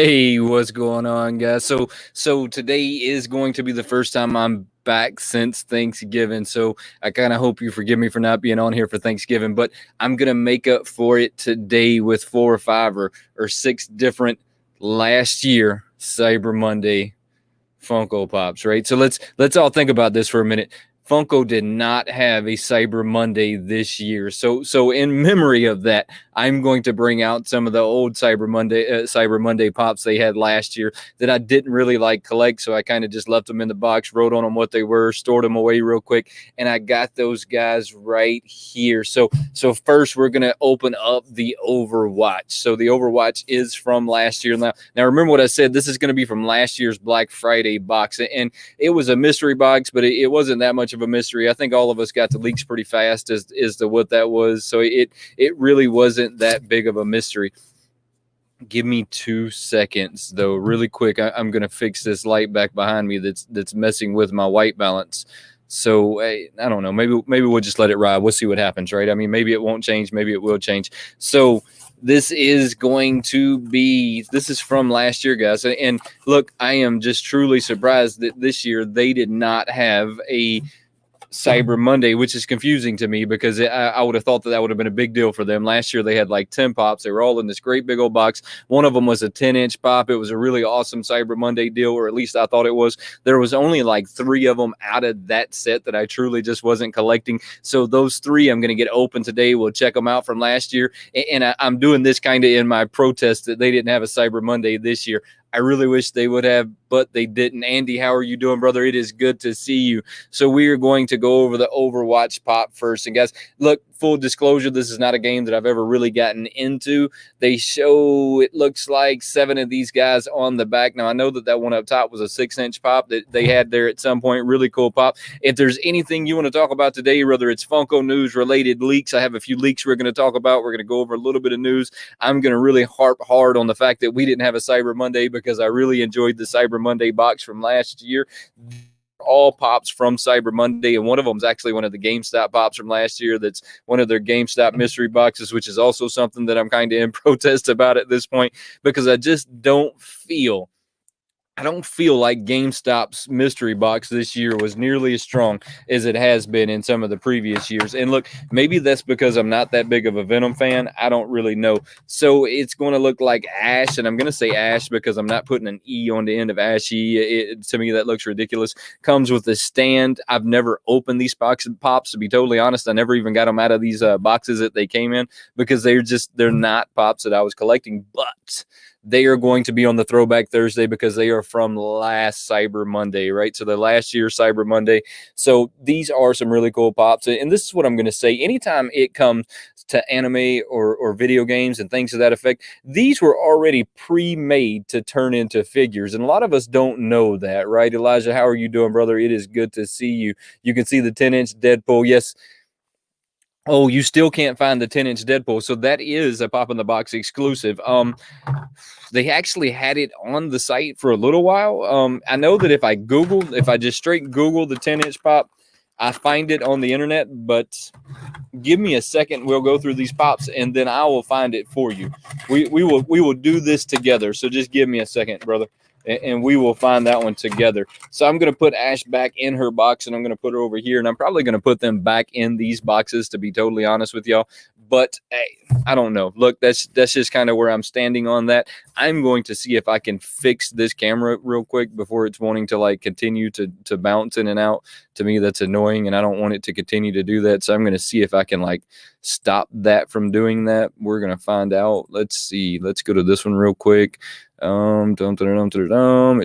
Hey, what's going on, guys? So today is going to be the first time I'm back since Thanksgiving. So I kind of hope you forgive me for not being on here for Thanksgiving, but I'm gonna make up for it today with 4 or 5 or 6 different last year Cyber Monday Funko Pops, right? So let's all think about this for a minute. Funko did not have a Cyber Monday this year. So in memory of that, I'm going to bring out some of the old Cyber Monday pops they had last year that I didn't really like collect. So I kind of just left them in the box, wrote on them what they were, stored them away real quick, and I got those guys right here. So first we're gonna open up the Overwatch. So the Overwatch is from last year. Now remember what I said. This is gonna be from last year's Black Friday box, and it was a mystery box, but it wasn't that much of a mystery. I think all of us got the leaks pretty fast as to what that was. So it really wasn't that big of a mystery. Give me 2 seconds though, really quick. I'm gonna fix this light back behind me that's messing with my white balance. So I don't know. Maybe we'll just let it ride. We'll see what happens, right? I mean, maybe it won't change. Maybe it will change. So this is from last year, guys. And look, I am just truly surprised that this year they did not have a Cyber Monday, which is confusing to me because I would have thought that would have been a big deal for them. Last year, they had like 10 pops. They were all in this great big old box. One of them was a 10-inch pop. It was a really awesome Cyber Monday deal, or at least I thought it was. There was only like 3 of them out of that set that I truly just wasn't collecting. So those 3 I'm going to get open today. We'll check them out from last year. And I'm doing this kind of in my protest that they didn't have a Cyber Monday this year. I really wish they would have, but they didn't. Andy, how are you doing, brother? It is good to see you. So we are going to go over the Overwatch pop first. And guys, look, full disclosure, this is not a game that I've ever really gotten into. They show, it looks like 7 of these guys on the back. Now, I know that one up top was a 6-inch pop that they had there at some point. Really cool pop. If there's anything you want to talk about today, whether it's Funko news related leaks, I have a few leaks we're going to talk about. We're going to go over a little bit of news. I'm going to really harp hard on the fact that we didn't have a Cyber Monday because I really enjoyed the Cyber Monday box from last year. All pops from Cyber Monday, and one of them is actually one of the GameStop pops from last year. That's one of their GameStop mystery boxes, which is also something that I'm kind of in protest about at this point because I just don't feel like GameStop's mystery box this year was nearly as strong as it has been in some of the previous years. And look, maybe that's because I'm not that big of a Venom fan. I don't really know. So it's going to look like Ash, and I'm going to say Ash because I'm not putting an E on the end of Ashy. To me, that looks ridiculous. Comes with a stand. I've never opened these pops, to be totally honest. I never even got them out of these boxes that they came in because they're not pops that I was collecting, but they are going to be on the Throwback Thursday because they are from last Cyber Monday, right? So the last year Cyber Monday. So these are some really cool pops. And this is what I'm going to say. Anytime it comes to anime or video games and things to that effect, these were already pre-made to turn into figures. And a lot of us don't know that, right? Elijah, how are you doing, brother? It is good to see you. You can see the 10-inch Deadpool. Yes. Oh, you still can't find the 10-inch Deadpool. So that is a Pop in the Box exclusive. They actually had it on the site for a little while. I know that if I just straight Google the 10-inch pop, I find it on the internet, but give me a second. We'll go through these pops and then I will find it for you. We will do this together. So just give me a second, brother, and we will find that one together. So I'm going to put Ash back in her box and I'm going to put her over here, and I'm probably going to put them back in these boxes, to be totally honest with y'all. But hey, I don't know. Look, that's just kind of where I'm standing on that. I'm going to see if I can fix this camera real quick before it's wanting to like continue to bounce in and out. To me, that's annoying, and I don't want it to continue to do that. So I'm going to see if I can like stop that from doing that. We're going to find out. Let's see. Let's go to this one real quick. It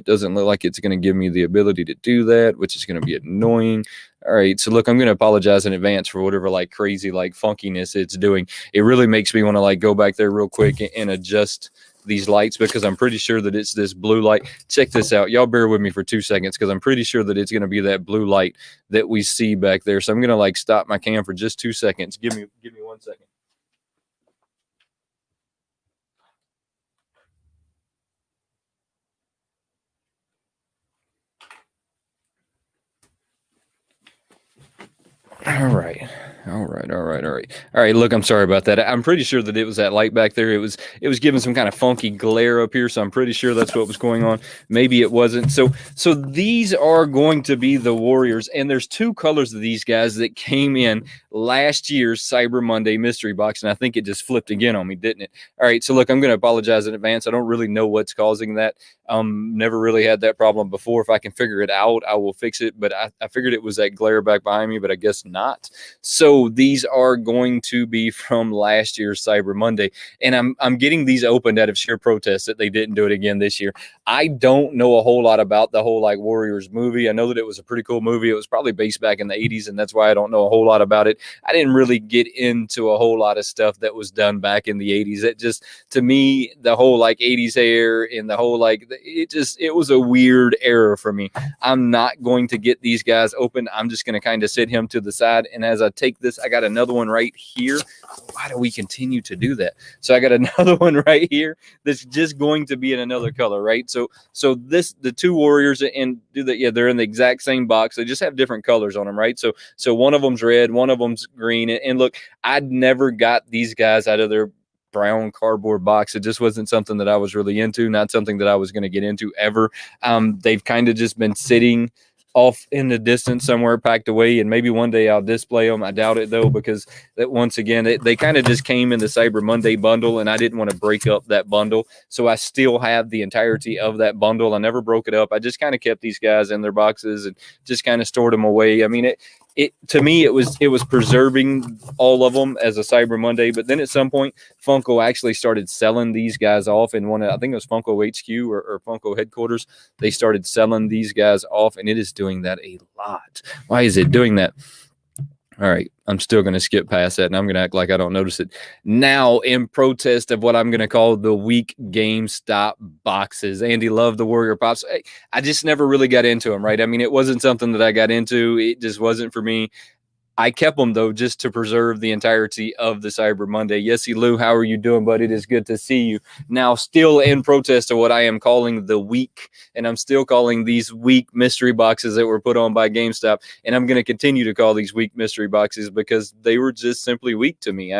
doesn't look like it's going to give me the ability to do that, which is going to be annoying. All right, so look, I'm going to apologize in advance for whatever like crazy like funkiness it's doing. It really makes me want to like go back there real quick and adjust these lights because I'm pretty sure that it's this blue light. Check this out. Y'all bear with me for 2 seconds because I'm pretty sure that it's going to be that blue light that we see back there. So I'm going to like stop my cam for just 2 seconds. Give me 1 second. All right. All right, all right, all right, all right. Look, I'm sorry about that. I'm pretty sure that it was that light back there. It was giving some kind of funky glare up here, so I'm pretty sure that's what was going on. Maybe it wasn't. So these are going to be the Warriors, and there's two colors of these guys that came in last year's Cyber Monday mystery box, and I think it just flipped again on me, didn't it? All right, so look, I'm going to apologize in advance. I don't really know what's causing that. Never really had that problem before. If I can figure it out, I will fix it. But I figured it was that glare back behind me, but I guess not. So these are going to be from last year's Cyber Monday, and I'm getting these opened out of sheer protest that they didn't do it again this year. I don't know a whole lot about the whole like Warriors movie. I know that it was a pretty cool movie. It was probably based back in the 80s, and that's why I don't know a whole lot about it. I didn't really get into a whole lot of stuff that was done back in the 80s. It just, to me, the whole like 80s hair and the whole like, it was a weird era for me. I'm not going to get these guys open. I'm just going to kind of sit him to the side. And as I take this, I got another one right here. Why do we continue to do that? So I got another one right here that's just going to be in another color, right? So the two Warriors, and do that. Yeah, they're in the exact same box. They just have different colors on them, right? So one of them's red, one of them's green. And look, I'd never got these guys out of their brown cardboard box. It just wasn't something that I was really into, not something that I was going to get into ever. They've kind of just been sitting off in the distance somewhere, packed away, and maybe one day I'll display them. I doubt it though, because that once again they kind of just came in the Cyber Monday bundle, and I didn't want to break up that bundle, so I still have the entirety of that bundle. I never broke it up. I just kind of kept these guys in their boxes and just kind of stored them away. I mean, it to me it was preserving all of them as a Cyber Monday, but then at some point Funko actually started selling these guys off in I think it was Funko HQ or Funko headquarters. They started selling these guys off, and it is doing that a lot. Why is it doing that? All right, I'm still going to skip past that, and I'm going to act like I don't notice it. Now, in protest of what I'm going to call the weak GameStop boxes. Andy loved the Warrior Pops. I just never really got into them, right? I mean, it wasn't something that I got into. It just wasn't for me. I kept them, though, just to preserve the entirety of the Cyber Monday. Yesy Lou, how are you doing, bud? It is good to see you. Now, still in protest of what I am calling the weak, and I'm still calling these weak mystery boxes that were put on by GameStop, and I'm going to continue to call these weak mystery boxes because they were just simply weak to me.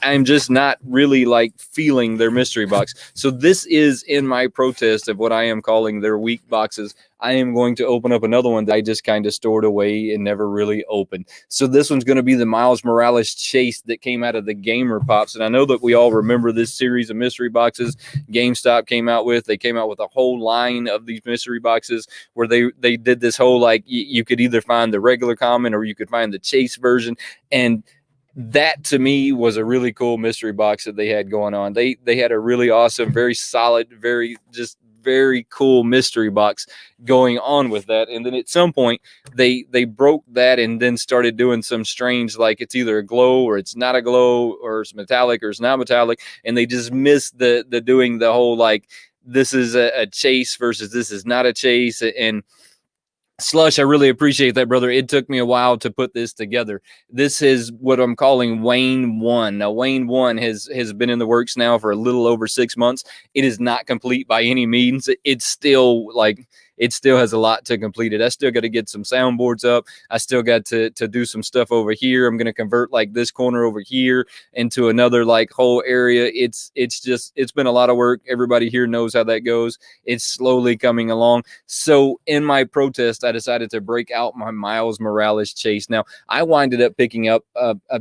I'm just not really like feeling their mystery box. So this is in my protest of what I am calling their weak boxes. I am going to open up another one that I just kind of stored away and never really opened. So this one's going to be the Miles Morales chase that came out of the Gamer Pops. And I know that we all remember this series of mystery boxes GameStop came out with. They came out with a whole line of these mystery boxes where they did this whole, like, you could either find the regular common or you could find the chase version. And that to me was a really cool mystery box that they had going on. They had a really awesome, very solid, very cool mystery box going on with that. And then at some point they broke that and then started doing some strange, like it's either a glow or it's not a glow, or it's metallic or it's not metallic. And they just missed the doing the whole, like, this is a chase versus this is not a chase. And Slush, I really appreciate that, brother. It took me a while to put this together. This is what I'm calling Wayne 1. Now, Wayne 1 has been in the works now for a little over 6 months. It is not complete by any means. It's still like, it still has a lot to complete it. I still got to get some soundboards up. I still got to do some stuff over here. I'm going to convert like this corner over here into another like whole area. It's been a lot of work. Everybody here knows how that goes. It's slowly coming along. So in my protest, I decided to break out my Miles Morales chase. Now, I winded up picking up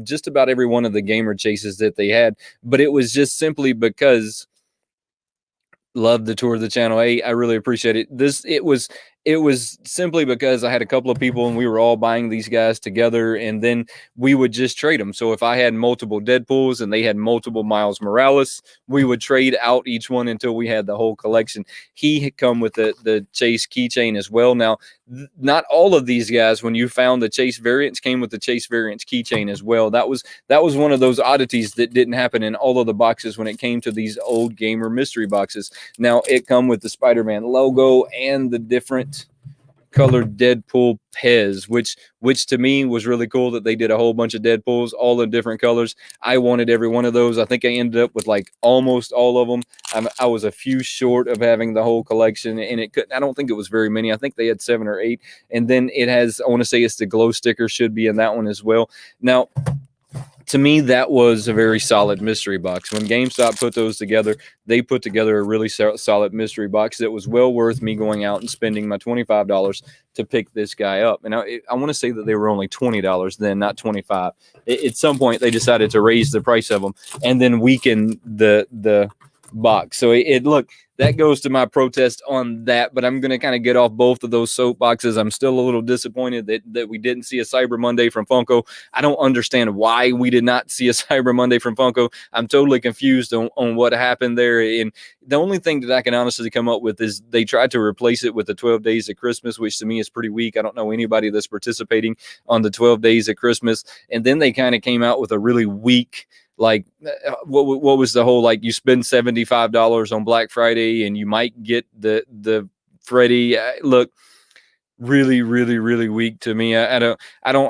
just about every one of the gamer chases that they had, but it was just simply because love the tour of the channel. Hey, I really appreciate it. It was simply because I had a couple of people and we were all buying these guys together, and then we would just trade them. So if I had multiple Deadpools and they had multiple Miles Morales, we would trade out each one until we had the whole collection. He had come with the Chase keychain as well. Now, not all of these guys, when you found the Chase variants, came with the Chase variants keychain as well. That was one of those oddities that didn't happen in all of the boxes when it came to these old gamer mystery boxes. Now, it come with the Spider-Man logo and the different colored Deadpool Pez, which to me was really cool that they did a whole bunch of Deadpools all in different colors. I wanted every one of those. I think I ended up with like almost all of them. I was a few short of having the whole collection, and I don't think it was very many. I think they had 7 or 8. And then it has, I want to say it's the glow sticker should be in that one as well. Now, to me, that was a very solid mystery box. When GameStop put those together, they put together a really solid mystery box that was well worth me going out and spending my $25 to pick this guy up. And I want to say that they were only $20 then, not $25. At some point, they decided to raise the price of them and then weaken the box. So look, that goes to my protest on that, but I'm going to kind of get off both of those soapboxes. I'm still a little disappointed that we didn't see a Cyber Monday from Funko. I don't understand why we did not see a Cyber Monday from Funko. I'm totally confused on what happened there. And the only thing that I can honestly come up with is they tried to replace it with the 12 days of Christmas, which to me is pretty weak. I don't know anybody that's participating on the 12 days of Christmas. And then they kind of came out with a really weak, like what was the whole, like, you spend $75 on Black Friday and you might get the Freddy. Look, really, really, really weak to me. I don't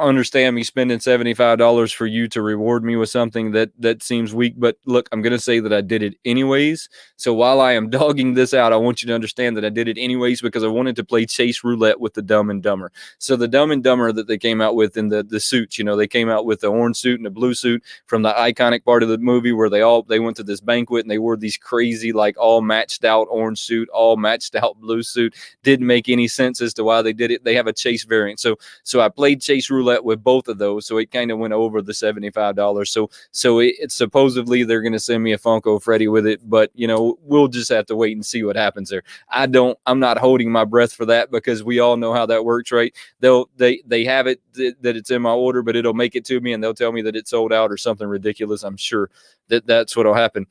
understand me spending $75 for you to reward me with something that seems weak. But look, I'm gonna say that I did it anyways. So while I am dogging this out, I want you to understand that I did it anyways because I wanted to play Chase Roulette with the Dumb and Dumber. So the Dumb and Dumber that they came out with in the suits, they came out with the orange suit and the blue suit from the iconic part of the movie where they went to this banquet and they wore these crazy, like, all matched out orange suit, all matched out blue suit. Didn't make any sense as to why they did it. They have a Chase variant. So I played Chase Roulette with both of those. So it kind of went over the $75. So it's supposedly they're going to send me a Funko Freddy with it, but we'll just have to wait and see what happens there. I'm not holding my breath for that because we all know how that works, right? They have it that it's in my order, but it'll make it to me and they'll tell me that it's sold out or something ridiculous. I'm sure that's what'll happen.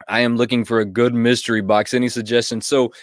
I am looking for a good mystery box. Any suggestions? So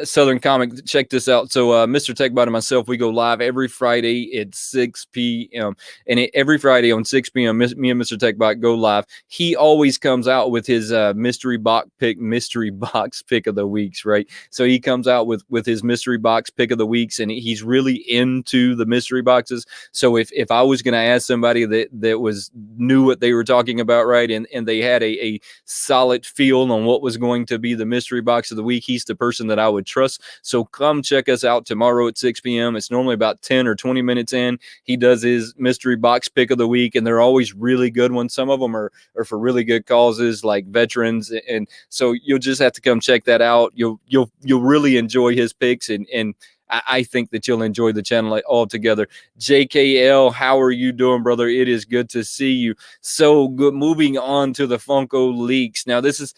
Southern Comic, check this out. So Mr. TechBot and myself, we go live every Friday at 6 p.m. And every Friday on 6 p.m., me and Mr. TechBot go live. He always comes out with his mystery box pick of the weeks, right? So he comes out with his mystery box pick of the weeks, and he's really into the mystery boxes. So if I was going to ask somebody that knew what they were talking about, right, and they had a solid feel on what was going to be the mystery box of the week, he's the person that I would trust. So come check us out tomorrow at 6 p.m. It's normally about 10 or 20 minutes in. He does his mystery box pick of the week, and they're always really good ones. Some of them are for really good causes, like veterans, and so you'll just have to come check that out. You'll really enjoy his picks, and I think that you'll enjoy the channel altogether. JKL, how are you doing, brother? It is good to see you. So good. Moving on to the Funko leaks. Now, this is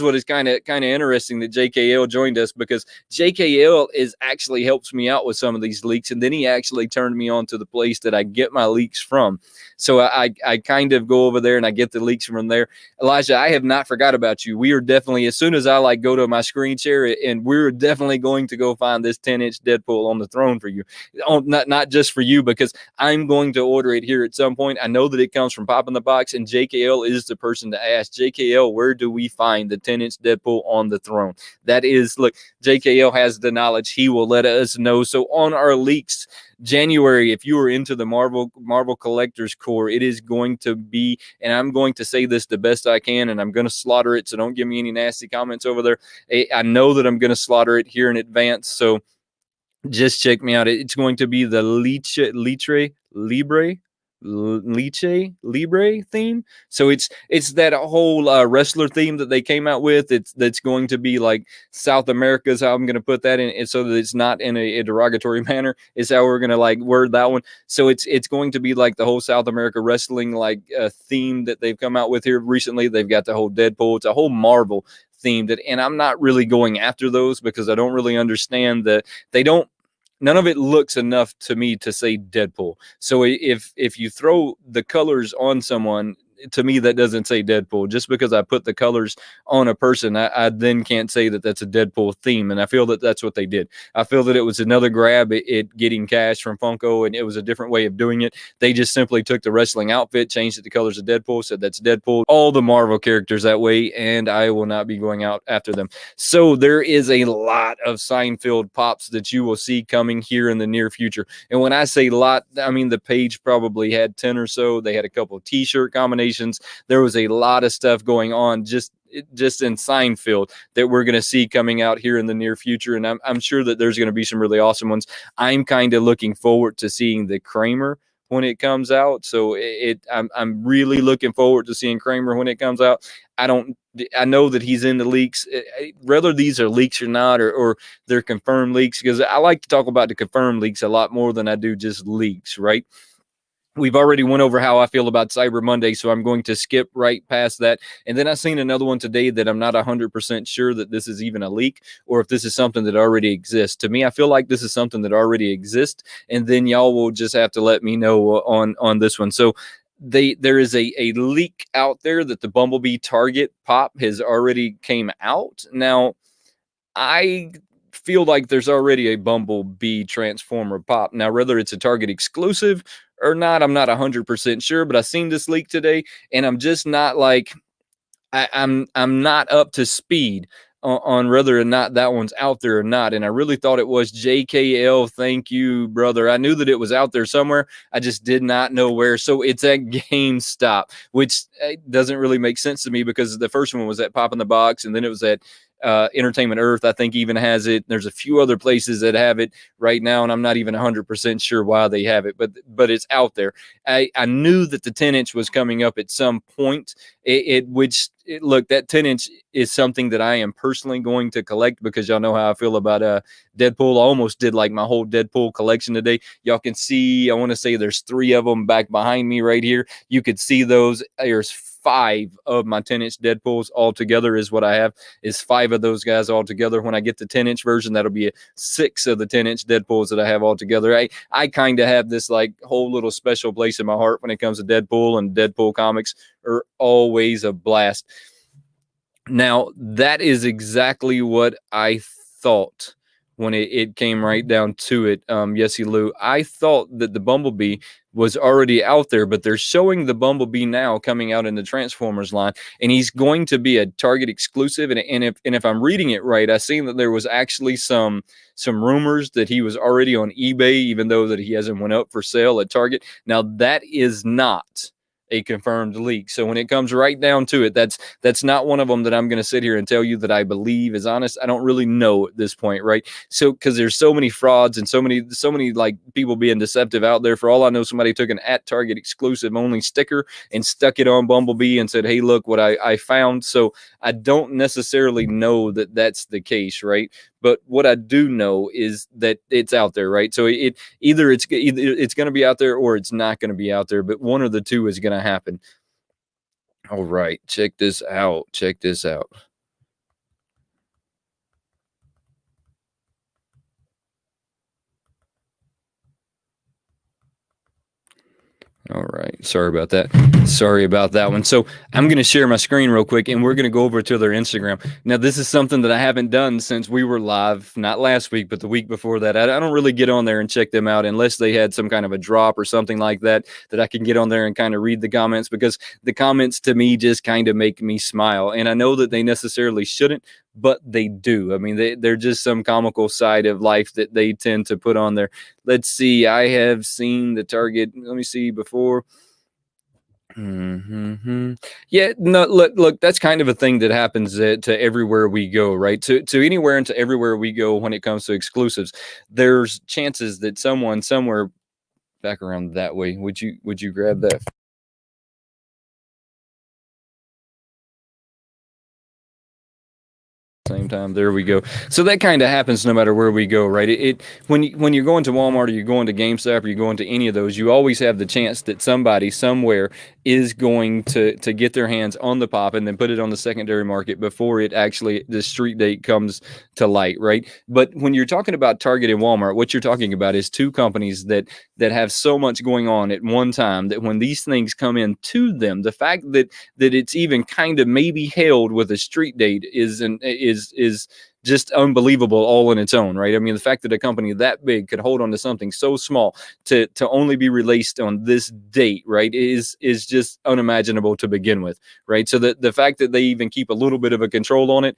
what is kind of interesting that JKL joined us, because JKL actually helps me out with some of these leaks, and then he actually turned me on to the place that I get my leaks from. So I kind of go over there and I get the leaks from there. Elijah, I have not forgot about you. We are definitely, as soon as I go to my screen share, and we're definitely going to go find this 10-inch Deadpool on the throne for you. Not just for you, because I'm going to order it here at some point. I know that it comes from Pop in the Box, and JKL is the person to ask. JKL, where do we find the 10-inch Deadpool on the throne? That is, look, JKL has the knowledge. He will let us know. So on our leaks, January, if you are into the Marvel Collectors Core, it is going to be, and I'm going to say this the best I can, and I'm going to slaughter it, so don't give me any nasty comments over there. I know that I'm going to slaughter it here in advance, so just check me out. It's going to be the Libre theme. So it's that whole wrestler theme that they came out with. That's going to be like South America is how I'm going to put that in, and so that it's not in a derogatory manner is how we're going to word that one. So it's going to be like the whole South America wrestling theme that they've come out with here recently. They've got the whole Deadpool. It's a whole Marvel themed, and I'm not really going after those because I don't really understand that none of it looks enough to me to say Deadpool. So if you throw the colors on someone, to me, that doesn't say Deadpool. Just because I put the colors on a person, I then can't say that that's a Deadpool theme. And I feel that that's what they did. I feel that it was another grab at getting cash from Funko, and it was a different way of doing it. They just simply took the wrestling outfit, changed it to colors of Deadpool, said that's Deadpool. All the Marvel characters that way, and I will not be going out after them. So there is a lot of Seinfeld pops that you will see coming here in the near future. And when I say lot, I mean the page probably had 10 or so. They had a couple of t-shirt combinations. There was a lot of stuff going on just in Seinfeld that we're going to see coming out here in the near future. And I'm sure that there's going to be some really awesome ones. I'm kind of looking forward to seeing the Kramer when it comes out. So I'm really looking forward to seeing Kramer when it comes out. I know that he's in the leaks, whether these are leaks or not, or they're confirmed leaks, because I like to talk about the confirmed leaks a lot more than I do just leaks, right? We've already went over how I feel about Cyber Monday, so I'm going to skip right past that. And then I seen another one today that I'm not 100% sure that this is even a leak or if this is something that already exists. To me, I feel like this is something that already exists, and then y'all will just have to let me know on this one. So there is a leak out there that the Bumblebee Target pop has already came out. Now, I feel like there's already a Bumblebee Transformer pop. Now, whether it's a Target exclusive or not, I'm not 100% sure, but I seen this leak today, and I'm just not like, I'm not up to speed on whether or not that one's out there or not. And I really thought it was JKL. Thank you, brother. I knew that it was out there somewhere. I just did not know where. So it's at GameStop, which doesn't really make sense to me because the first one was at Pop in the Box, and then it was at Entertainment Earth, I think, even has it. There's a few other places that have it right now, and I'm not even 100% sure why they have it, but it's out there. I knew that the 10-inch was coming up at some point. Look, that 10-inch is something that I am personally going to collect because y'all know how I feel about Deadpool. I almost did like my whole Deadpool collection today. Y'all can see, I want to say there's 3 of them back behind me right here. You could see those. There's 5 of my 10-inch Deadpools all together is what I have, is 5 of those guys all together. When I get the 10-inch version, that'll be 6 of the 10-inch Deadpools that I have all together. I kind of have this like whole little special place in my heart when it comes to Deadpool, and Deadpool comics are always a blast. Now, that is exactly what I thought when it came right down to it. Yesy Lou, I thought that the Bumblebee was already out there, but they're showing the Bumblebee now coming out in the Transformers line, and he's going to be a Target exclusive. And if I'm reading it right, I seen that there was actually some rumors that he was already on eBay, even though that he hasn't went up for sale at Target. Now, that is not a confirmed leak. So when it comes right down to it, that's not one of them that I'm going to sit here and tell you that I believe is honest. I don't really know at this point, right? So because there's so many frauds and so many like people being deceptive out there. For all I know, somebody took an at Target exclusive only sticker and stuck it on Bumblebee and said, "Hey, look what I found." So I don't necessarily know that that's the case, right? But what I do know is that it's out there, right? So either it's going to be out there or it's not going to be out there, but one of the two is going to happen. All right, check this out. Check this out. All right. Sorry about that. Sorry about that one. So I'm going to share my screen real quick, and we're going to go over to their Instagram. Now, this is something that I haven't done since we were live, not last week, but the week before that. I don't really get on there and check them out unless they had some kind of a drop or something like that I can get on there and kind of read the comments, because the comments to me just kind of make me smile. And I know that they necessarily shouldn't, but they do. I mean, they're just some comical side of life that they tend to put on there. Let's see. I have seen the Target. Let me see before. Yeah, no, look, that's kind of a thing that happens to everywhere we go, right? To anywhere and to everywhere we go when it comes to exclusives. There's chances that someone somewhere back around that way. Would you grab that? same time. There we go. So that kind of happens no matter where we go, right? When you're going to Walmart or you're going to GameStop or you're going to any of those, you always have the chance that somebody somewhere is going to get their hands on the pop and then put it on the secondary market before it actually the street date comes to light, right? But when you're talking about Target and Walmart, what you're talking about is two companies that have so much going on at one time that when these things come in to them, the fact that it's even kind of maybe held with a street date is just unbelievable all in its own, right? I mean, the fact that a company that big could hold on to something so small to only be released on this date, right, is just unimaginable to begin with, right? So the fact that they even keep a little bit of a control on it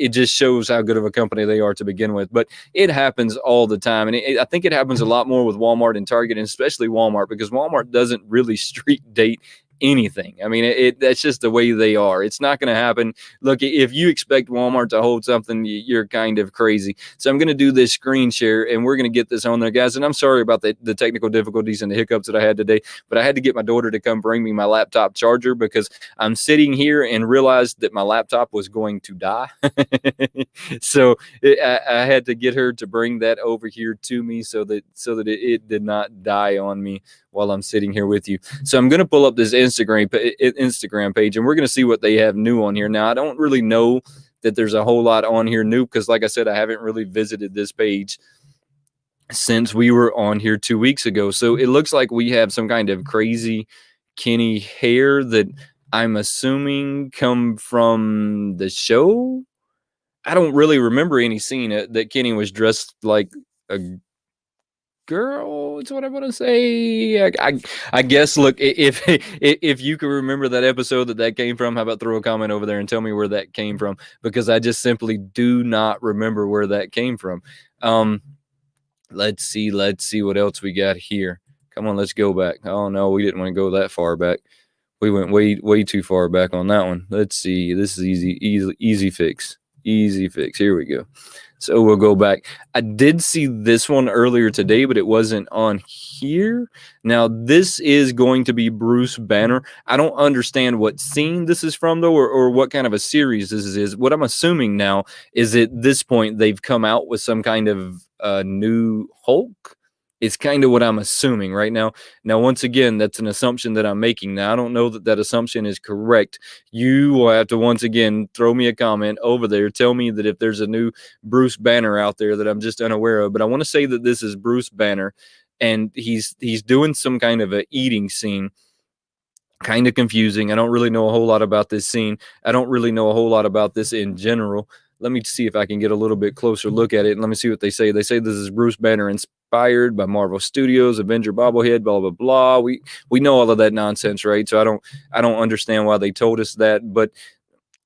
just shows how good of a company they are to begin with. But it happens all the time, and I think it happens a lot more with Walmart and Target, and especially Walmart, because Walmart doesn't really street date anything. I mean, that's just the way they are. It's not going to happen. Look, if you expect Walmart to hold something, you're kind of crazy. So I'm going to do this screen share, and we're going to get this on there, guys. And I'm sorry about the technical difficulties and the hiccups that I had today, but I had to get my daughter to come bring me my laptop charger because I'm sitting here and realized that my laptop was going to die. So I had to get her to bring that over here to me so that it did not die on me while I'm sitting here with you. So I'm going to pull up this Instagram page, and we're going to see what they have new on here. Now, I don't really know that there's a whole lot on here new because, like I said, I haven't really visited this page since we were on here 2 weeks ago. So it looks like we have some kind of crazy Kenny hair that I'm assuming come from the show. I don't really remember any scene that Kenny was dressed like a girl. It's what I want to say. I guess. Look, if you can remember that episode that came from, how about throw a comment over there and tell me where that came from, because I just simply do not remember where that came from. Let's see what else we got here. Come on, let's go back. Oh no, we didn't want to go that far back. We went way too far back on that one. Let's see. This is easy fix. Easy fix. Here we go. So we'll go back. I did see this one earlier today, but it wasn't on here. Now, this is going to be Bruce Banner. I don't understand what scene this is from, though, or what kind of a series this is. What I'm assuming now is at this point they've come out with some kind of new Hulk. It's kind of what I'm assuming right now. Now, once again, that's an assumption that I'm making. Now, I don't know that assumption is correct. You will have to, once again, throw me a comment over there. Tell me that if there's a new Bruce Banner out there that I'm just unaware of. But I want to say that this is Bruce Banner, and he's doing some kind of a eating scene. Kind of confusing. I don't really know a whole lot about this scene. I don't really know a whole lot about this in general. Let me see if I can get a little bit closer look at it, and let me see what they say. They say this is Bruce Banner inspired by Marvel Studios, Avenger bobblehead, blah blah blah. We know all of that nonsense, right? So I don't understand why they told us that, but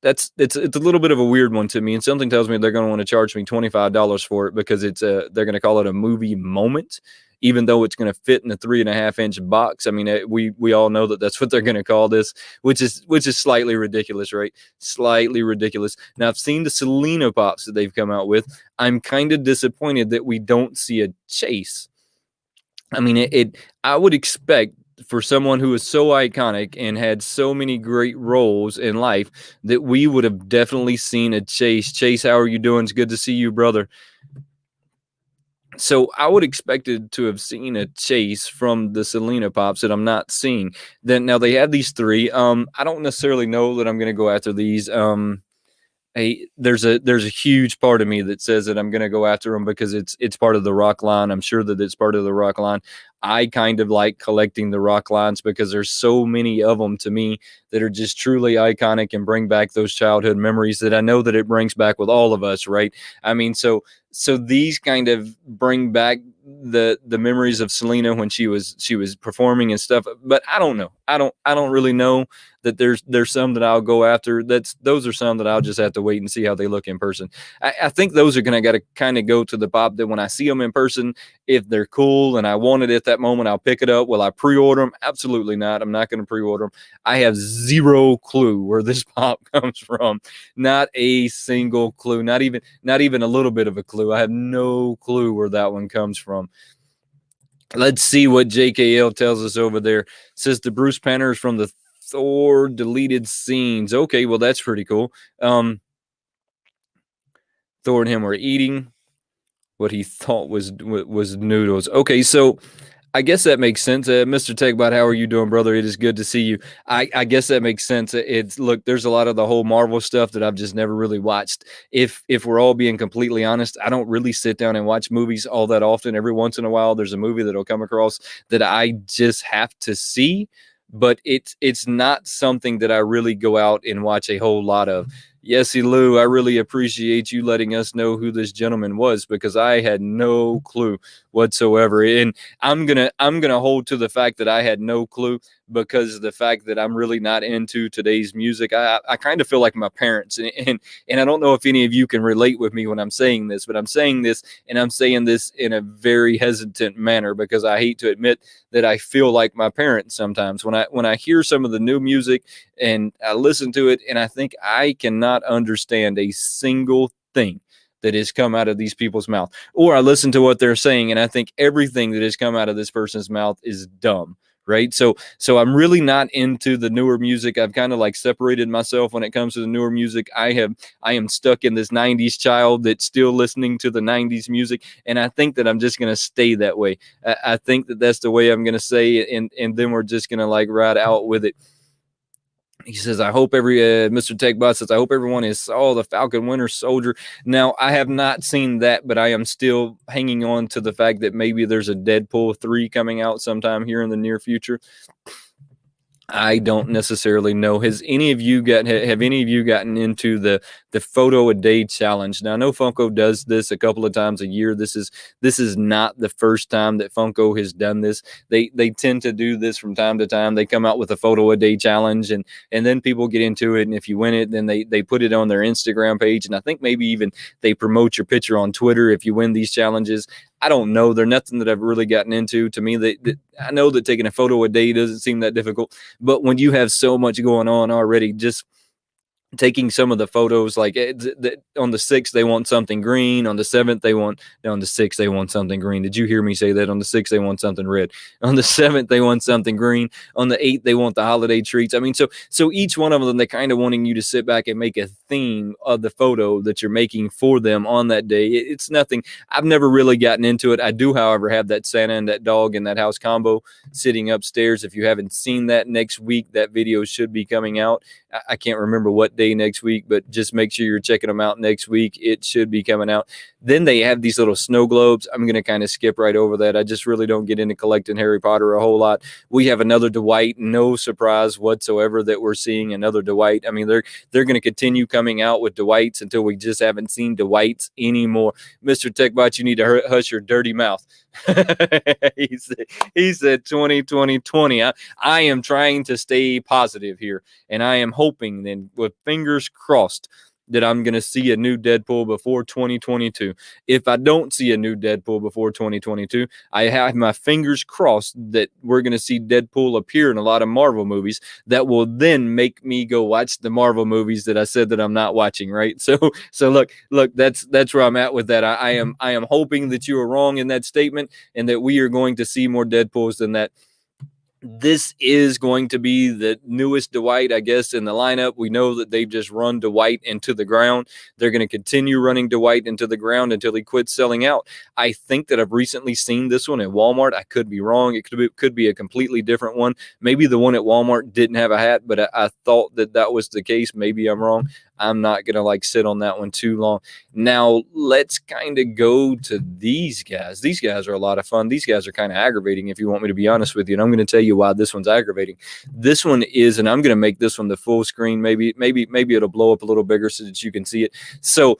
it's a little bit of a weird one to me, and something tells me they're going to want to charge me $25 for it because they're going to call it a movie moment, even though it's going to fit in a 3.5-inch box. I mean, we all know that that's what they're going to call this, which is slightly ridiculous, right? Slightly ridiculous. Now, I've seen the Selena Pops that they've come out with. I'm kind of disappointed that we don't see a chase. I mean, I would expect for someone who is so iconic and had so many great roles in life that we would have definitely seen a chase. Chase, how are you doing? It's good to see you, brother. So I would expected to have seen a chase from the Selena Pops that I'm not seeing. Then now they have these three. I don't necessarily know that I'm going to go after these. Hey, there's a huge part of me that says that I'm going to go after them because it's part of the rock line. I'm sure that it's part of the rock line. I kind of like collecting the rock lines because there's so many of them to me that are just truly iconic and bring back those childhood memories that I know that it brings back with all of us, right? I mean, so these kind of bring back the memories of Selena when she was performing and stuff. But I don't know. I don't really know that there's some that I'll go after. Those are some that I'll just have to wait and see how they look in person. I think those are going to kind of go to the pop that when I see them in person, if they're cool and I want it at that moment, I'll pick it up. Will I pre-order them? Absolutely not. I'm not going to pre-order them. I have zero clue where this pop comes from. Not a single clue. Not even a little bit of a clue. I have no clue where that one comes from. Let's see what JKL tells us over there. It says the Bruce Banner is from the Thor deleted scenes. Okay, well, that's pretty cool. Thor and him were eating what he thought was noodles. Okay, so I guess that makes sense. Mr. Techbot, how are you doing, brother? It is good to see you. I guess that makes sense. It's look, there's a lot of the whole Marvel stuff that I've just never really watched. If we're all being completely honest, I don't really sit down and watch movies all that often. Every once in a while, there's a movie that'll come across that I just have to see, but it's not something that I really go out and watch a whole lot of. Yesy Lou, I really appreciate you letting us know who this gentleman was because I had no clue whatsoever. And I'm gonna hold to the fact that I had no clue because of the fact that I'm really not into today's music. I kind of feel like my parents, and I don't know if any of you can relate with me when I'm saying this, but I'm saying this and I'm saying this in a very hesitant manner because I hate to admit that I feel like my parents sometimes when I hear some of the new music and I listen to it and I think I cannot understand a single thing that has come out of these people's mouth. Or I listen to what they're saying and I think everything that has come out of this person's mouth is dumb. Right. So I'm really not into the newer music. I've kind of like separated myself when it comes to the newer music. I am stuck in this 90s child that's still listening to the 90s music. And I think that I'm just going to stay that way. I think that that's the way I'm going to say it. And then we're just going to like ride out with it. He says, I hope Mr. Techbot says, I hope everyone has saw the Falcon Winter Soldier. Now, I have not seen that, but I am still hanging on to the fact that maybe there's a Deadpool 3 coming out sometime here in the near future. I don't necessarily know. Have any of you gotten into the photo a day challenge? Now I know Funko does this a couple of times a year. This is not the first time that Funko has done this. They tend to do this from time to time. They come out with a photo a day challenge and then people get into it, and if you win it, then they put it on their Instagram page, and I think maybe even they promote your picture on Twitter if you win these challenges. I don't know. They're nothing that I've really gotten into. To me, I know that taking a photo a day doesn't seem that difficult, but when you have so much going on already, just taking some of the photos, like on the 6th they want something green, on the 7th they want, on the 6th they want something green. Did you hear me say that? On the 6th they want something red, on the 7th they want something green, on the 8th they want the holiday treats. I mean, so each one of them, they're kind of wanting you to sit back and make a theme of the photo that you're making for them on that day. It's nothing. I've never really gotten into it. I do, however, have that Santa and that dog and that house combo sitting upstairs. If you haven't seen that, next week that video should be coming out. I can't remember what day next week, but just make sure you're checking them out next week. It should be coming out. Then they have these little snow globes. I'm going to kind of skip right over that. I just really don't get into collecting Harry Potter a whole lot. We have another Dwight. No surprise whatsoever that we're seeing another Dwight. I mean, they're going to continue coming out with Dwights until we just haven't seen Dwights anymore. Mr. Techbot, you need to hush your dirty mouth. he said 2020. I am trying to stay positive here, and I am hoping then with fingers crossed that I'm going to see a new Deadpool before 2022. If I don't see a new Deadpool before 2022, I have my fingers crossed that we're going to see Deadpool appear in a lot of Marvel movies that will then make me go watch the Marvel movies that I said that I'm not watching, right? So look, that's where I'm at with that. I am hoping that you are wrong in that statement and that we are going to see more Deadpools than that. This is going to be the newest Dwight, I guess, in the lineup. We know that they've just run Dwight into the ground. They're going to continue running Dwight into the ground until he quits selling out. I think that I've recently seen this one at Walmart. I could be wrong. It could be a completely different one. Maybe the one at Walmart didn't have a hat, but I thought that was the case. Maybe I'm wrong. I'm not going to like sit on that one too long. Now, let's kind of go to these guys. These guys are a lot of fun. These guys are kind of aggravating, if you want me to be honest with you. And I'm going to tell you why this one's aggravating. This one is, and I'm going to make this one the full screen. Maybe it'll blow up a little bigger so that you can see it. So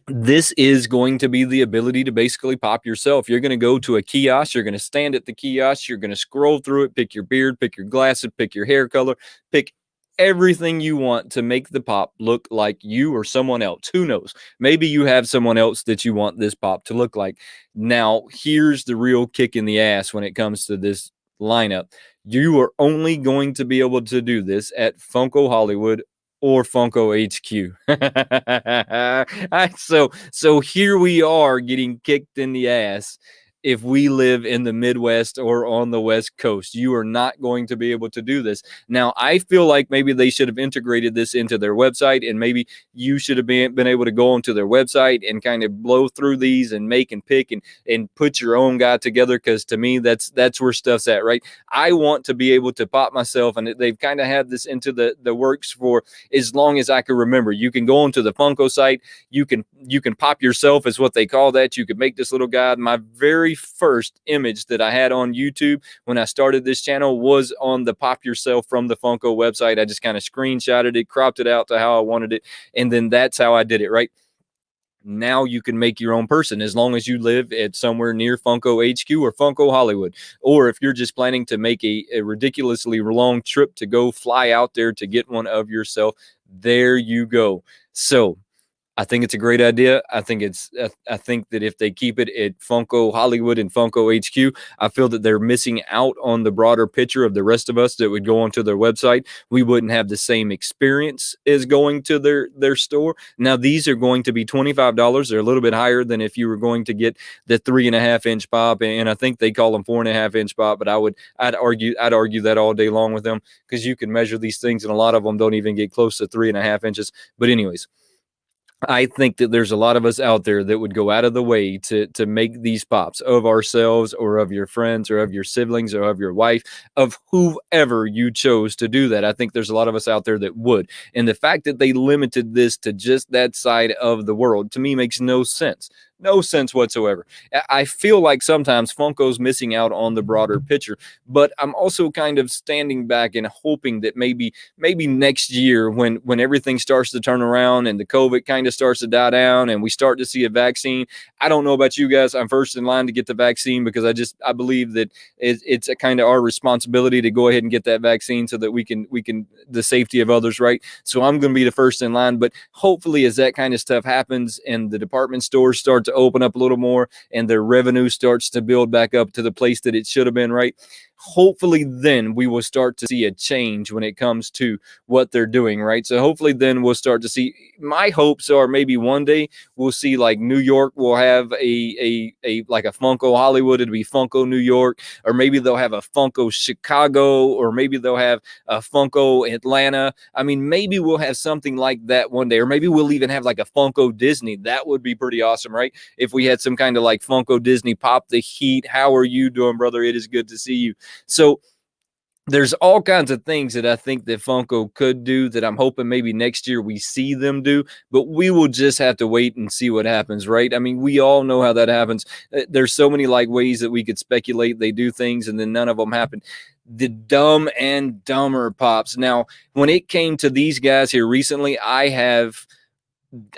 this is going to be the ability to basically pop yourself. You're going to go to a kiosk. You're going to stand at the kiosk. You're going to scroll through it, pick your beard, pick your glasses, pick your hair color, pick everything you want to make the pop look like you or someone else. Who knows? Maybe you have someone else that you want this pop to look like. Now, here's the real kick in the ass when it comes to this lineup. You are only going to be able to do this at Funko Hollywood or Funko HQ. So here we are getting kicked in the ass if we live in the Midwest or on the West Coast. You are not going to be able to do this. Now, I feel like maybe they should have integrated this into their website, and maybe you should have been able to go onto their website and kind of blow through these and make and pick and put your own guy together, because to me, that's where stuff's at, right? I want to be able to pop myself, and they've kind of had this into the works for as long as I can remember. You can go onto the Funko site, you can pop yourself, is what they call that. You could make this little guy. My very first image that I had on YouTube when I started this channel was on the pop yourself from the Funko website. I just kind of screenshotted it, cropped it out to how I wanted it, and then that's how I did it, right? Now you can make your own person as long as you live at somewhere near Funko HQ or Funko Hollywood. Or if you're just planning to make a ridiculously long trip to go fly out there to get one of yourself, there you go. So I think it's a great idea. I think that if they keep it at Funko Hollywood and Funko HQ, I feel that they're missing out on the broader picture of the rest of us that would go onto their website. We wouldn't have the same experience as going to their store. Now, these are going to be $25. They're a little bit higher than if you were going to get the 3.5-inch pop, and I think they call them 4.5-inch pop. But I'd argue that all day long with them, because you can measure these things, and a lot of them don't even get close to 3.5 inches. But anyways, I think that there's a lot of us out there that would go out of the way to make these pops of ourselves or of your friends or of your siblings or of your wife, of whoever you chose to do that. I think there's a lot of us out there that would. And the fact that they limited this to just that side of the world, to me, makes no sense. No sense whatsoever. I feel like sometimes Funko's missing out on the broader picture, but I'm also kind of standing back and hoping that maybe next year, when everything starts to turn around and the COVID kind of starts to die down and we start to see a vaccine. I don't know about you guys. I'm first in line to get the vaccine, because I believe that it's a kind of our responsibility to go ahead and get that vaccine so that we can the safety of others, right? So I'm going to be the first in line. But hopefully, as that kind of stuff happens and the department stores start to open up a little more and their revenue starts to build back up to the place that it should have been, right? Hopefully then we will start to see a change when it comes to what they're doing, right? So hopefully then we'll start to see, my hopes are maybe one day we'll see like New York will have a like a Funko Hollywood. It'll be Funko New York, or maybe they'll have a Funko Chicago, or maybe they'll have a Funko Atlanta. I mean, maybe we'll have something like that one day, or maybe we'll even have like a Funko Disney. That would be pretty awesome, right? If we had some kind of like Funko Disney. Pop the heat. How are you doing, brother? It is good to see you. So there's all kinds of things that I think that Funko could do that I'm hoping maybe next year we see them do, but we will just have to wait and see what happens, right? I mean, we all know how that happens. There's so many like ways that we could speculate they do things and then none of them happen. The Dumb and Dumber pops. Now, when it came to these guys here recently,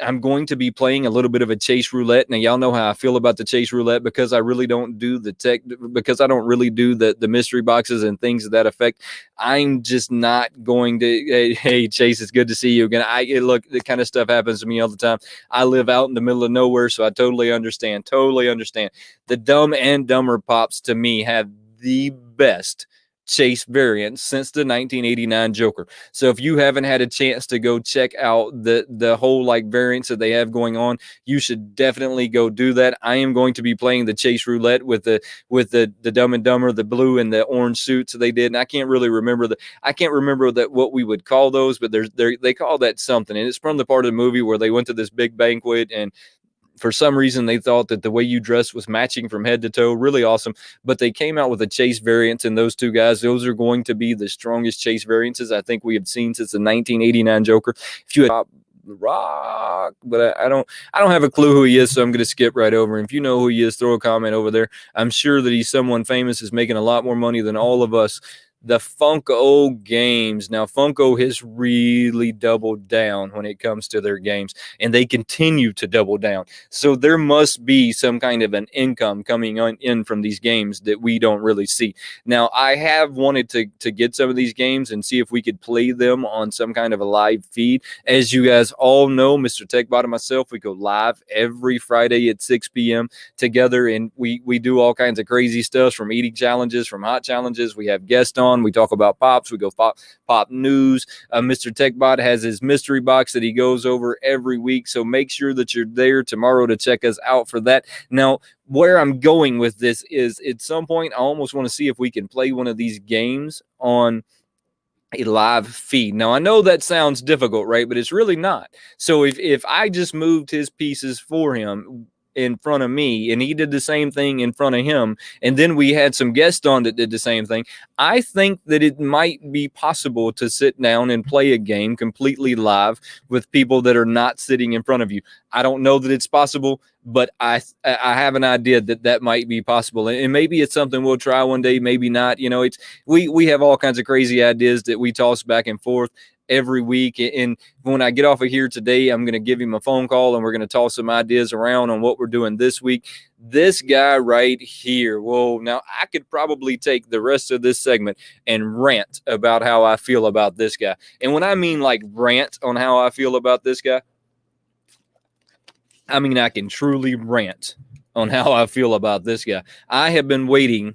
I'm going to be playing a little bit of a chase roulette. Now, y'all know how I feel about the chase roulette, because I really don't do the tech, because I don't really do the mystery boxes and things of that effect. I'm just not going to, hey, Chase, it's good to see you again. Look, the kind of stuff happens to me all the time. I live out in the middle of nowhere, so I totally understand. The Dumb and Dumber pops, to me, have the best chase variants since the 1989 Joker. So if you haven't had a chance to go check out the whole like variants that they have going on, you should definitely go do that. I am going to be playing the chase roulette with the Dumb and Dumber, the blue and the orange suits they did. And I can't remember that what we would call those, but they call that something. And it's from the part of the movie where they went to this big banquet, and for some reason, they thought that the way you dressed was matching from head to toe. Really awesome. But they came out with a chase variant, and those two guys, those are going to be the strongest chase variances I think we have seen since the 1989 Joker. If you had Rock, but I don't have a clue who he is, so I'm going to skip right over him. If you know who he is, throw a comment over there. I'm sure that he's someone famous, is making a lot more money than all of us. The Funko games. Now, Funko has really doubled down when it comes to their games, and they continue to double down. So there must be some kind of an income coming in from these games that we don't really see. Now, I have wanted to get some of these games and see if we could play them on some kind of a live feed. As you guys all know, Mr. TechBot and myself, we go live every Friday at 6 p.m. together, and we do all kinds of crazy stuff, from eating challenges, from hot challenges. We have guests on. on. We talk about pops. We go pop news. Mr. TechBot has his mystery box that he goes over every week. So make sure that you're there tomorrow to check us out for that. Now, where I'm going with this is at some point, I almost want to see if we can play one of these games on a live feed. Now, I know that sounds difficult, right? But it's really not. So if I just moved his pieces for him in front of me and he did the same thing in front of him, and then we had some guests on that did the same thing, I think that it might be possible to sit down and play a game completely live with people that are not sitting in front of you. I don't know that it's possible, but I have an idea that might be possible, and maybe it's something we'll try one day, maybe not. You know, it's we have all kinds of crazy ideas that we toss back and forth every week. And when I get off of here today, I'm going to give him a phone call and we're going to toss some ideas around on what we're doing this week. This guy right here. Well, now I could probably take the rest of this segment and rant about how I feel about this guy. And when I mean like rant on how I feel about this guy, I mean I can truly rant on how I feel about this guy. I have been waiting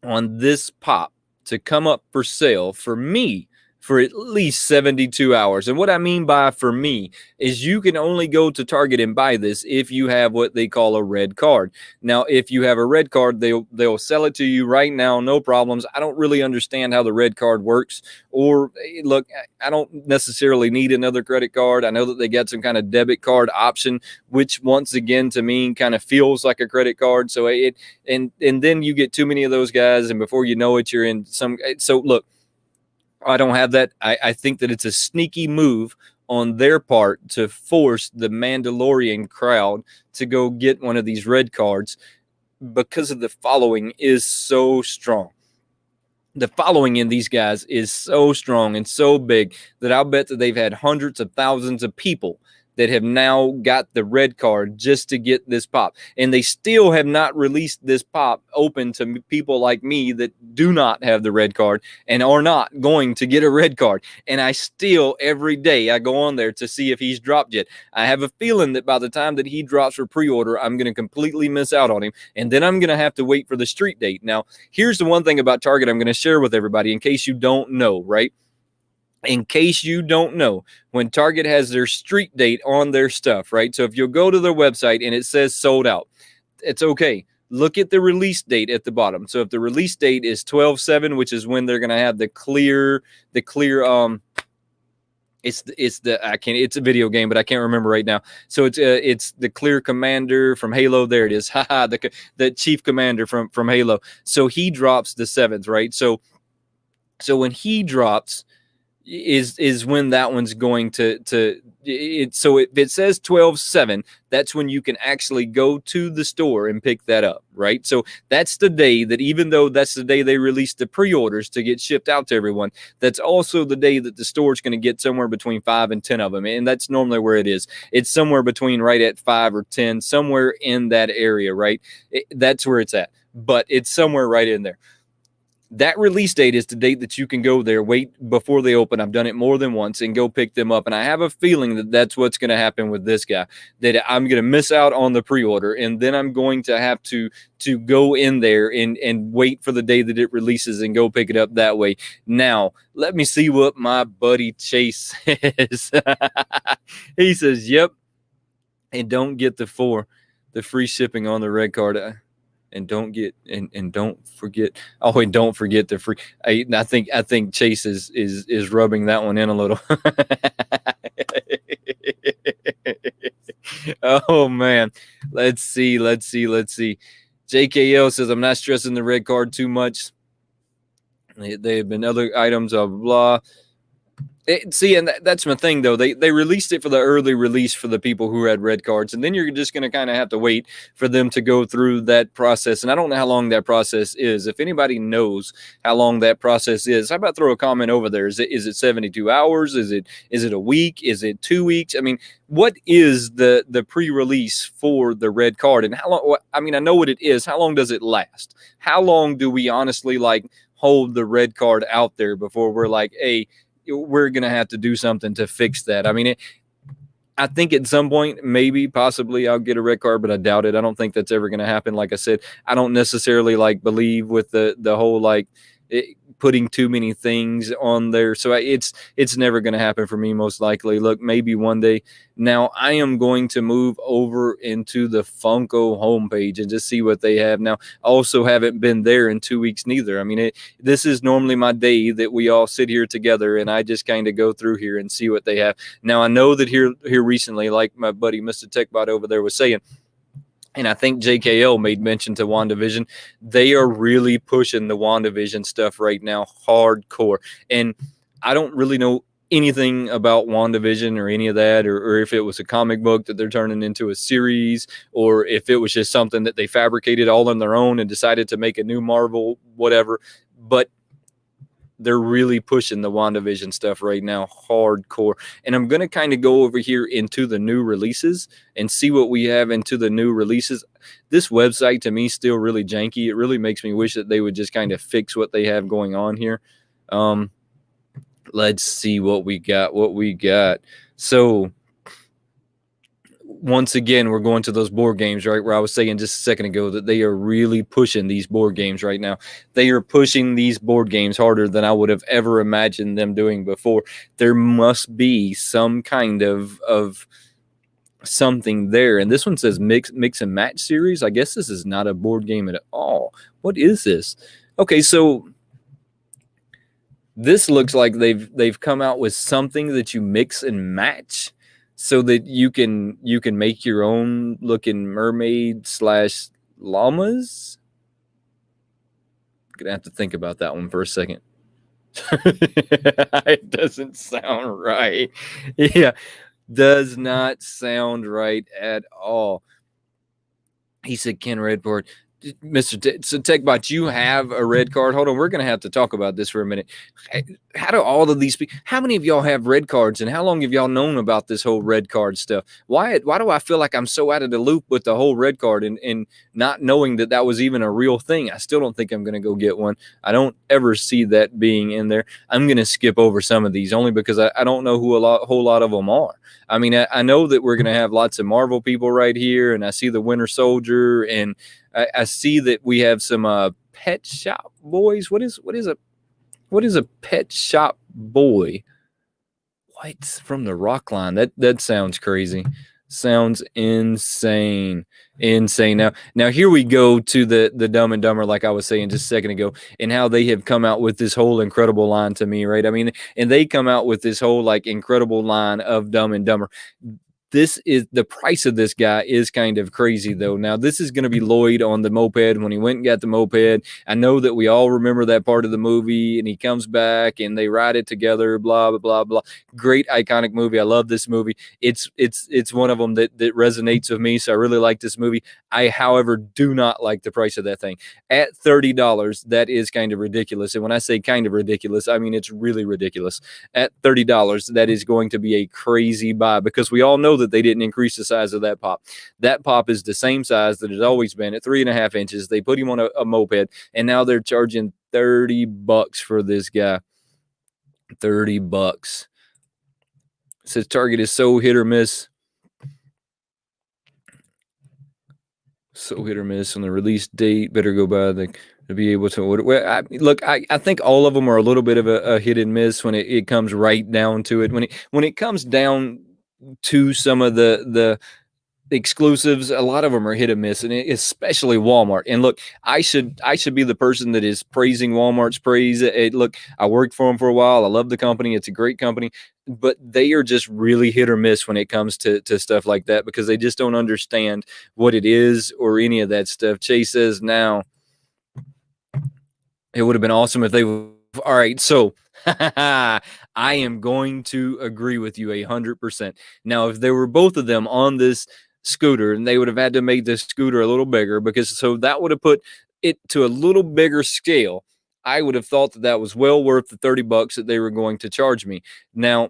on this pop to come up for sale for me for at least 72 hours. And what I mean by for me is you can only go to Target and buy this if you have what they call a red card. Now, if you have a red card, they'll sell it to you right now, no problems. I don't really understand how the red card works. Or look, I don't necessarily need another credit card. I know that they got some kind of debit card option, which once again to me kind of feels like a credit card. So and then you get too many of those guys, and before you know it, you're in some. So look, I don't have that. I think that it's a sneaky move on their part to force the Mandalorian crowd to go get one of these red cards because of the following is so strong. The following in these guys is so strong and so big that I'll bet that they've had hundreds of thousands of people that have now got the red card just to get this pop. And they still have not released this pop open to people like me that do not have the red card and are not going to get a red card. And I still, every day, I go on there to see if he's dropped yet. I have a feeling that by the time that he drops for pre-order, I'm going to completely miss out on him. And then I'm going to have to wait for the street date. Now, here's the one thing about Target I'm going to share with everybody in case you don't know, right? In case you don't know, when Target has their street date on their stuff, right? So if you'll go to their website and it says sold out, it's okay. Look at the release date at the bottom. So if the release date is 12/7, which is when they're going to have the clear, it's a video game, but I can't remember right now. So it's the clear commander from Halo. There it is. Haha, the chief commander from Halo. So he drops the 7th, right? So when he drops, is when that one's going to it. So if it says 12/7, that's when you can actually go to the store and pick that up, right? So that's the day that, even though that's the day they release the pre-orders to get shipped out to everyone, that's also the day that the store's going to get somewhere between 5 and 10 of them. And that's normally where it is. It's somewhere between right at 5 or 10, somewhere in that area, right? That's where it's at, but it's somewhere right in there. That release date is the date that you can go there, wait before they open. I've done it more than once, and go pick them up. And I have a feeling that that's what's going to happen with this guy, that I'm going to miss out on the pre-order, and then I'm going to have to go in there and wait for the day that it releases and go pick it up that way. Now, let me see what my buddy Chase says. He says, yep, and don't get the free shipping on the red card. And don't forget the free. I think Chase is rubbing that one in a little. Oh man, let's see. JKL says, I'm not stressing the red card too much. They have been other items, blah blah blah. And that's my thing, though. They released it for the early release for the people who had red cards, and then you're just going to kind of have to wait for them to go through that process. And I don't know how long that process is. If anybody knows how long that process is, how about throw a comment over there? Is it 72 hours? Is it a week? Is it 2 weeks? I mean, what is the pre-release for the red card, and how long? I mean, I know what it is. How long does it last? How long do we honestly hold the red card out there before we're like, hey, we're going to have to do something to fix that? I mean, I think at some point, maybe, possibly, I'll get a red card, but I doubt it. I don't think that's ever going to happen. Like I said, I don't necessarily believe with the whole putting too many things on there. So it's never going to happen for me, most likely. Look, maybe one day. Now I am going to move over into the Funko homepage and just see what they have. Now, I also haven't been there in 2 weeks neither. I mean, this is normally my day that we all sit here together and I just kind of go through here and see what they have. Now, I know that here recently, like my buddy Mr. TechBot over there was saying, and I think JKL made mention to WandaVision, they are really pushing the WandaVision stuff right now hardcore. And I don't really know anything about WandaVision or any of that, or if it was a comic book that they're turning into a series, or if it was just something that they fabricated all on their own and decided to make a new Marvel, whatever. But they're really pushing the WandaVision stuff right now hardcore. And I'm going to kind of go over here into the new releases and see what we have into the new releases. This website to me still really janky. It really makes me wish that they would just kind of fix what they have going on here. Let's see what we got. So once again, we're going to those board games, right? Where I was saying just a second ago that they are really pushing these board games right now. They are pushing these board games harder than I would have ever imagined them doing before. There must be some kind of something there. And this one says mix and match series. I guess this is not a board game at all. What is this? Okay, so this looks like they've come out with something that you mix and match, so that you can make your own looking mermaid / llamas. I'm gonna have to think about that one for a second. It doesn't sound right. Yeah, does not sound right at all. He said Ken Redford. Mr. So TechBot, you have a red card. Hold on, we're going to have to talk about this for a minute. How do all of these people, how many of y'all have red cards, and how long have y'all known about this whole red card stuff? Why do I feel like I'm so out of the loop with the whole red card and not knowing that was even a real thing? I still don't think I'm going to go get one. I don't ever see that being in there. I'm going to skip over some of these only because I don't know who whole lot of them are. I mean, I know that we're going to have lots of Marvel people right here, and I see the Winter Soldier, and I see that we have some Pet Shop Boys. What is a Pet Shop Boy? What, from the Rock line? That sounds crazy. Sounds insane. Now here we go to the Dumb and Dumber, like I was saying just a second ago, and how they have come out with this whole incredible line to me, right? I mean, and they come out with this whole like incredible line of Dumb and Dumber. This is the price of this guy is kind of crazy though. Now this is going to be Lloyd on the moped when he went and got the moped. I know that we all remember that part of the movie, and he comes back and they ride it together, blah blah blah blah. Great iconic movie. I love this movie. It's one of them that resonates with me, so I really like this movie. I, however, do not like the price of that thing. At $30, that is kind of ridiculous. And when I say kind of ridiculous, I mean it's really ridiculous. At $30, that is going to be a crazy buy, because we all know that they didn't increase the size of that pop. That pop is the same size that it's always been at 3.5 inches. They put him on a moped, and now they're charging $30 for this guy. $30. It says Target is so hit or miss. So hit or miss on the release date. Better go by to be able to order. Well, I think all of them are a little bit of a hit and miss when it comes right down to it. When it comes down to some of the exclusives, a lot of them are hit and miss, and especially Walmart. And look, I should be the person that is praising Walmart's praise. Look, I worked for them for a while. I love the company. It's a great company, but they are just really hit or miss when it comes to stuff like that, because they just don't understand what it is or any of that stuff. Chase says now it would have been awesome if they. All right, so I am going to agree with you 100%. Now, if there were both of them on this scooter, and they would have had to make this scooter a little bigger, because so that would have put it to a little bigger scale, I would have thought that was well worth the $30 that they were going to charge me. Now,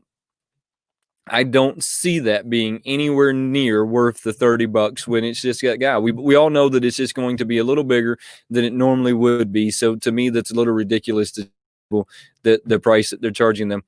I don't see that being anywhere near worth the $30 when it's just that guy. We all know that it's just going to be a little bigger than it normally would be. So to me, that's a little ridiculous to the price that they're charging them.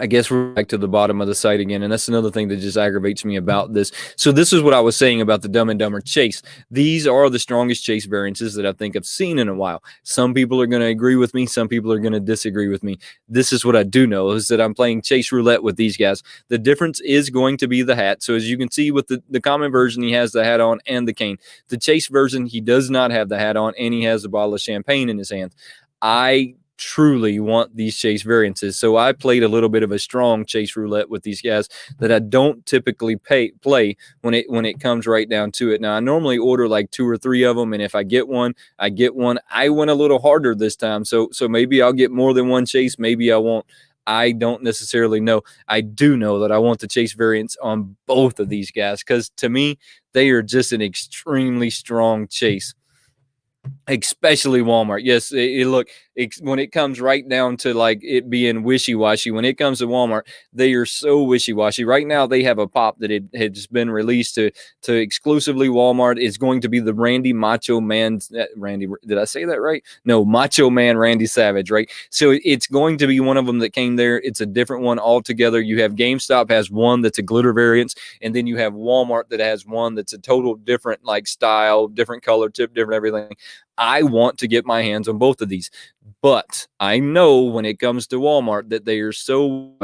I guess we're back to the bottom of the site again, and that's another thing that just aggravates me about this. So this is what I was saying about the Dumb and Dumber chase. These are the strongest chase variances that I think I've seen in a while. Some people are going to agree with me. Some people are going to disagree with me. This is what I do know, is that I'm playing chase roulette with these guys. The difference is going to be the hat. So as you can see with the common version, he has the hat on and the cane. The chase version, he does not have the hat on, and he has a bottle of champagne in his hand. I truly want these chase variances. So I played a little bit of a strong chase roulette with these guys that I don't typically play when it comes right down to it. Now I normally order like 2 or 3 of them, and if I get one, I get one. I went a little harder this time, so maybe I'll get more than one chase, maybe I won't. I don't necessarily know. I do know that I want the chase variants on both of these guys, because to me, they are just an extremely strong chase. Especially Walmart. Yes, look, when it comes right down to like it being wishy-washy, when it comes to Walmart, they are so wishy-washy. Right now, they have a pop that had just been released to exclusively Walmart. It's going to be the Randy Macho Man. Randy, did I say that right? No, Macho Man Randy Savage, right? So it's going to be one of them that came there. It's a different one altogether. You have GameStop has one that's a glitter variant, and then you have Walmart that has one that's a total different like style, different color tip, different everything. I want to get my hands on both of these, but I know when it comes to Walmart that they are so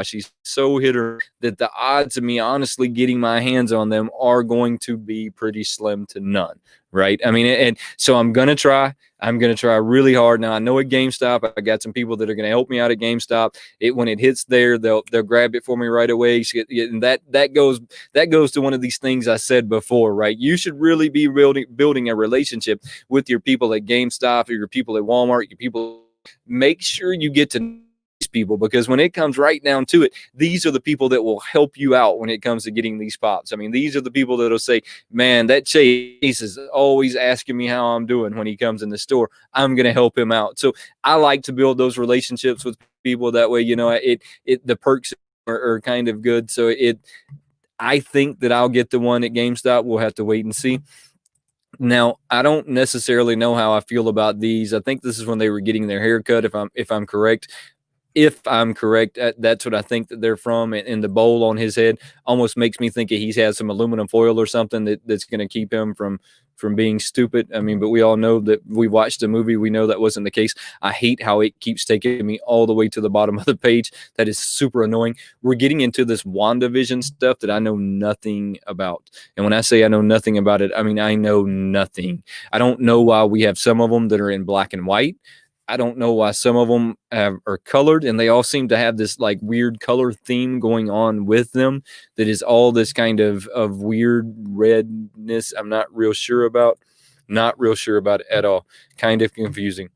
hitter that the odds of me honestly getting my hands on them are going to be pretty slim to none, right? I mean, and so I'm going to try really hard. Now I know at GameStop, I got some people that are going to help me out at GameStop. When it hits there, they'll grab it for me right away. And that goes to one of these things I said before, right? You should really be building a relationship with your people at GameStop or your people at Walmart, your people. Make sure you get to know these people, because when it comes right down to it, these are the people that will help you out when it comes to getting these pops. I mean, these are the people that'll say, man, that Chase is always asking me how I'm doing when he comes in the store. I'm going to help him out. So I like to build those relationships with people. That way, the perks are kind of good. So I think that I'll get the one at GameStop. We'll have to wait and see. Now, I don't necessarily know how I feel about these. I think this is when they were getting their haircut, if I'm correct. If I'm correct, that's what I think that they're from. And the bowl on his head almost makes me think he's had some aluminum foil or something that's going to keep him from being stupid. I mean, but we all know that we watched the movie. We know that wasn't the case. I hate how it keeps taking me all the way to the bottom of the page. That is super annoying. We're getting into this WandaVision stuff that I know nothing about. And when I say I know nothing about it, I mean, I know nothing. I don't know why we have some of them that are in black and white. I don't know why some of them are colored, and they all seem to have this like weird color theme going on with them that is all this kind of weird redness. I'm not real sure about it at all. Kind of confusing.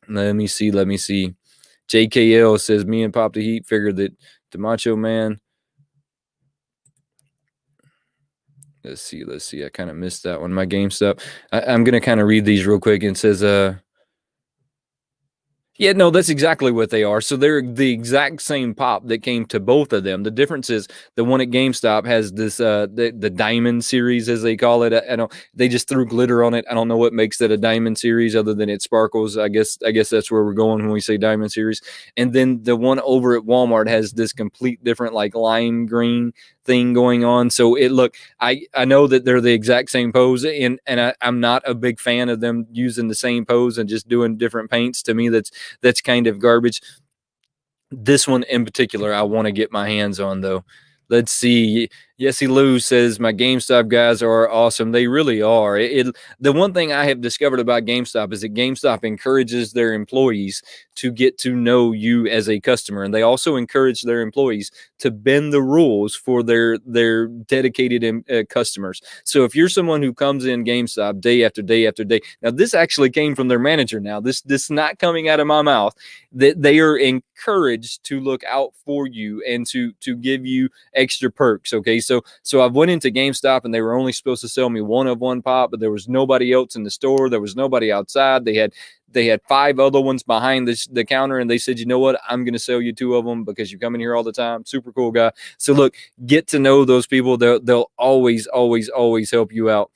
Let me see. JKL says, me and Pop the Heat figured that the Macho Man. Let's see. I kind of missed that one. My GameStop. I'm going to kind of read these real quick. And it says, yeah, no, that's exactly what they are. So they're the exact same pop that came to both of them. The difference is the one at GameStop has this the diamond series, as they call it. They just threw glitter on it. I don't know what makes that a diamond series other than it sparkles. I guess that's where we're going when we say diamond series. And then the one over at Walmart has this complete different like lime green thing going on. So I know that they're the exact same pose, and I'm not a big fan of them using the same pose and just doing different paints. To me, that's kind of garbage. This one in particular, I want to get my hands on, though. Let's see. Yessie Lou says, my GameStop guys are awesome. They really are. The one thing I have discovered about GameStop is that GameStop encourages their employees to get to know you as a customer. And they also encourage their employees to bend the rules for their dedicated customers. So if you're someone who comes in GameStop day after day after day, now this actually came from their manager. Now this is not coming out of my mouth, that they are encouraged to look out for you and to give you extra perks. Okay. So I went into GameStop and they were only supposed to sell me one of one pop, but there was nobody else in the store. There was nobody outside. They had 5 other ones behind the counter, and they said, you know what, I'm going to sell you 2 of them because you come in here all the time. Super cool guy. So look, get to know those people. They'll always help you out.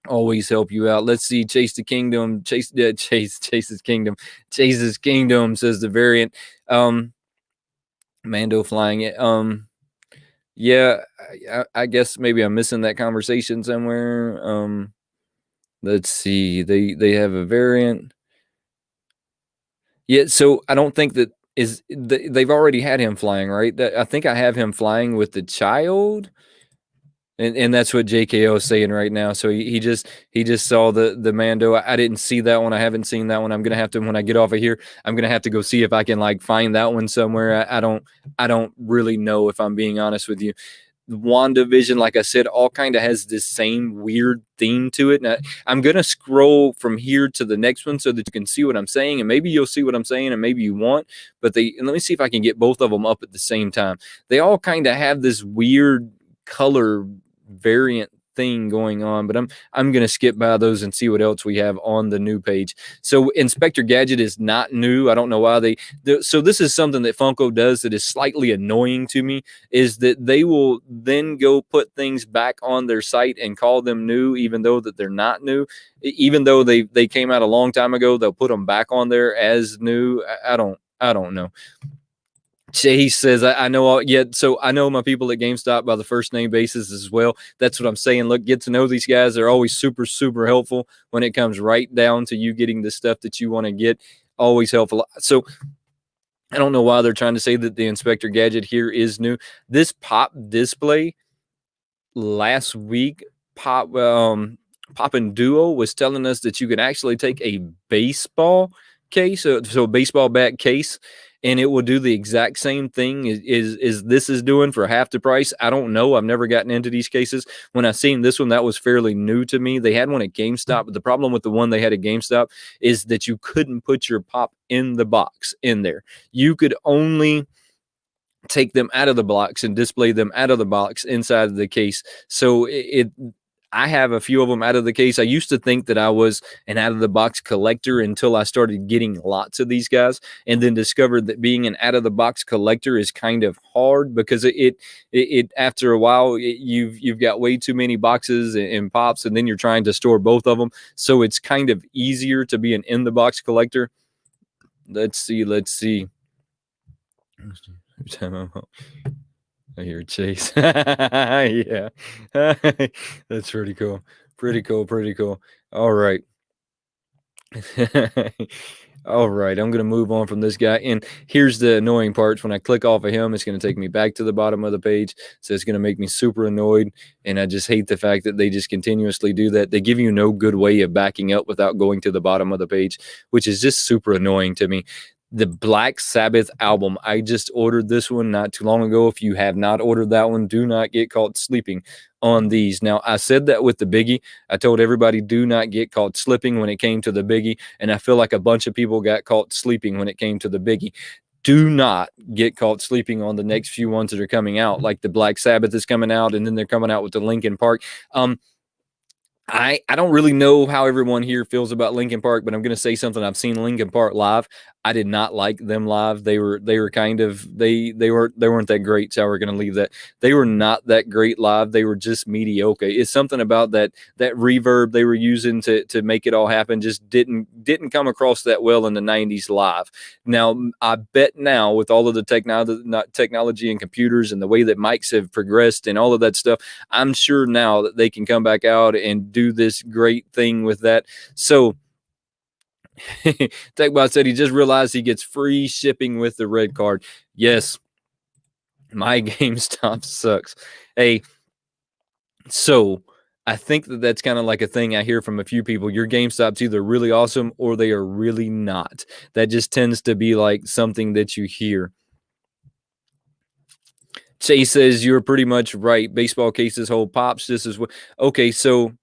Always help you out. Let's see. Chase the Kingdom. Chase's Kingdom. Chase's Kingdom says the variant. Mando flying it. Yeah, I guess maybe I'm missing that conversation somewhere. Let's see. They have a variant. Yeah, so I don't think that they've already had him flying, right? That I think I have him flying with the child. And that's what JKO is saying right now. So he just saw the Mando. I didn't see that one. I haven't seen that one. I'm gonna have to, when I get off of here, I'm gonna have to go see if I can like find that one somewhere. I don't really know, if I'm being honest with you. WandaVision, like I said, all kind of has this same weird theme to it. Now, I'm going to scroll from here to the next one so that you can see what I'm saying, and maybe you'll see what I'm saying, and maybe you won't. But let me see if I can get both of them up at the same time. They all kind of have this weird color variant thing going on, but I'm going to skip by those and see what else we have on the new page. So Inspector Gadget is not new. I don't know why so this is something that Funko does that is slightly annoying to me, is that they will then go put things back on their site and call them new, even though that they're not new. Even though they came out a long time ago, they'll put them back on there as new. I don't know. Chase says, I know all, yeah, so I know my people at GameStop by the first name basis as well. That's what I'm saying. Look, get to know these guys. They're always super, super helpful when it comes right down to you getting the stuff that you want to get. Always helpful. So I don't know why they're trying to say that the Inspector Gadget here is new. This pop display last week, Pop and Duo was telling us that you can actually take a baseball case, so a baseball bat case, and it will do the exact same thing is this is doing for half the price. I don't know. I've never gotten into these cases. When I seen this one, that was fairly new to me. They had one at GameStop, but the problem with the one they had at GameStop is that you couldn't put your pop in the box in there. You could only take them out of the box and display them out of the box inside of the case. So I have a few of them out of the case. I used to think that I was an out of the box collector until I started getting lots of these guys, and then discovered that being an out of the box collector is kind of hard, because it after a while you've got way too many boxes and pops, and then you're trying to store both of them. So it's kind of easier to be an in the box collector. Let's see. I hear Chase. Yeah. That's pretty cool. Pretty cool. All right. All right, I'm going to move on from this guy. And here's the annoying parts. When I click off of him, it's going to take me back to the bottom of the page. So it's going to make me super annoyed. And I just hate the fact that they just continuously do that. They give you no good way of backing up without going to the bottom of the page, which is just super annoying to me. The Black Sabbath album. I just ordered this one not too long ago. If you have not ordered that one, do not get caught sleeping on these. Now, I said that with the Biggie. I told everybody do not get caught slipping when it came to the Biggie, and I feel like a bunch of people got caught sleeping when it came to the Biggie. Do not get caught sleeping on the next few ones that are coming out, like the Black Sabbath is coming out, and then they're coming out with the Linkin Park. I don't really know how everyone here feels about Linkin Park, but I'm going to say something. I've seen Linkin Park live. I did not like them live. They were kind of they weren't that great. So we're going to leave that. They were not that great live. They were just mediocre. It's something about that reverb they were using to make it all happen just didn't come across that well in the 90s live. Now, I bet now with all of the technology and computers and the way that mics have progressed and all of that stuff, I'm sure now that they can come back out and do this great thing with that. So TechBot said he just realized he gets free shipping with the red card. Yes, my GameStop sucks. Hey, so I think that's kind of like a thing I hear from a few people. Your GameStop's either really awesome or they are really not. That just tends to be like something that you hear. Chase says you're pretty much right. Baseball cases hold pops just as well. Okay, so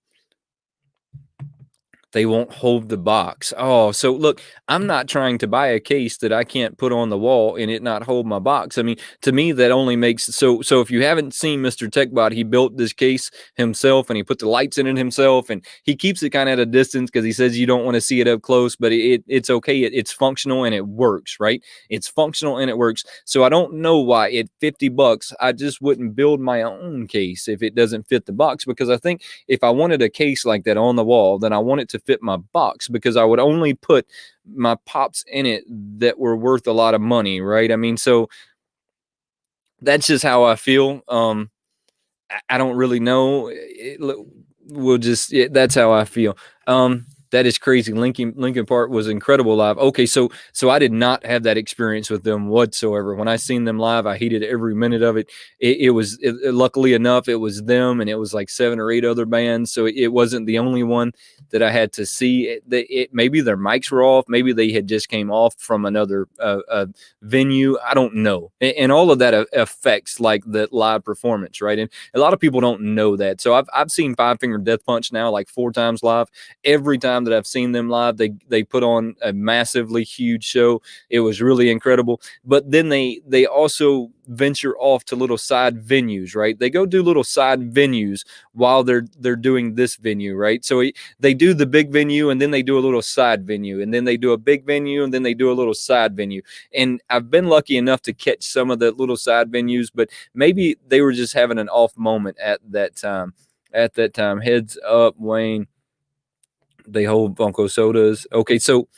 they won't hold the box. Oh, so look, I'm not trying to buy a case that I can't put on the wall and it not hold my box. I mean, to me, that only makes so if you haven't seen Mr. TechBot, he built this case himself and he put the lights in it himself, and he keeps it kind of at a distance because he says you don't want to see it up close, but it's okay. It's functional and it works, right? It's functional and it works. So I don't know why at $50 I just wouldn't build my own case if it doesn't fit the box, because I think if I wanted a case like that on the wall, then I want it to fit my box, because I would only put my pops in it that were worth a lot of money, right? I mean, so that's just how I feel. I don't really know. We'll just that's how I feel. That is crazy. Lincoln Park was incredible live. Okay, so I did not have that experience with them whatsoever. When I seen them live, I hated every minute of it. Luckily enough, it was them, and it was like 7 or 8 other bands, so it wasn't the only one that I had to see. Maybe their mics were off, maybe they had just came off from another venue. I don't know, and all of that affects like the live performance, right? And a lot of people don't know that. So I've seen Five Finger Death Punch now like 4 times live. Every time that I've seen them live, they put on a massively huge show. It was really incredible. But then they also venture off to little side venues, right? They go do little side venues while they're doing this venue, right? So they do the big venue, and then they do a little side venue, and then they do a big venue, and then they do a little side venue. And I've been lucky enough to catch some of the little side venues, but maybe they were just having an off moment at that time. Heads up, Wayne. They hold Funko sodas. Okay, so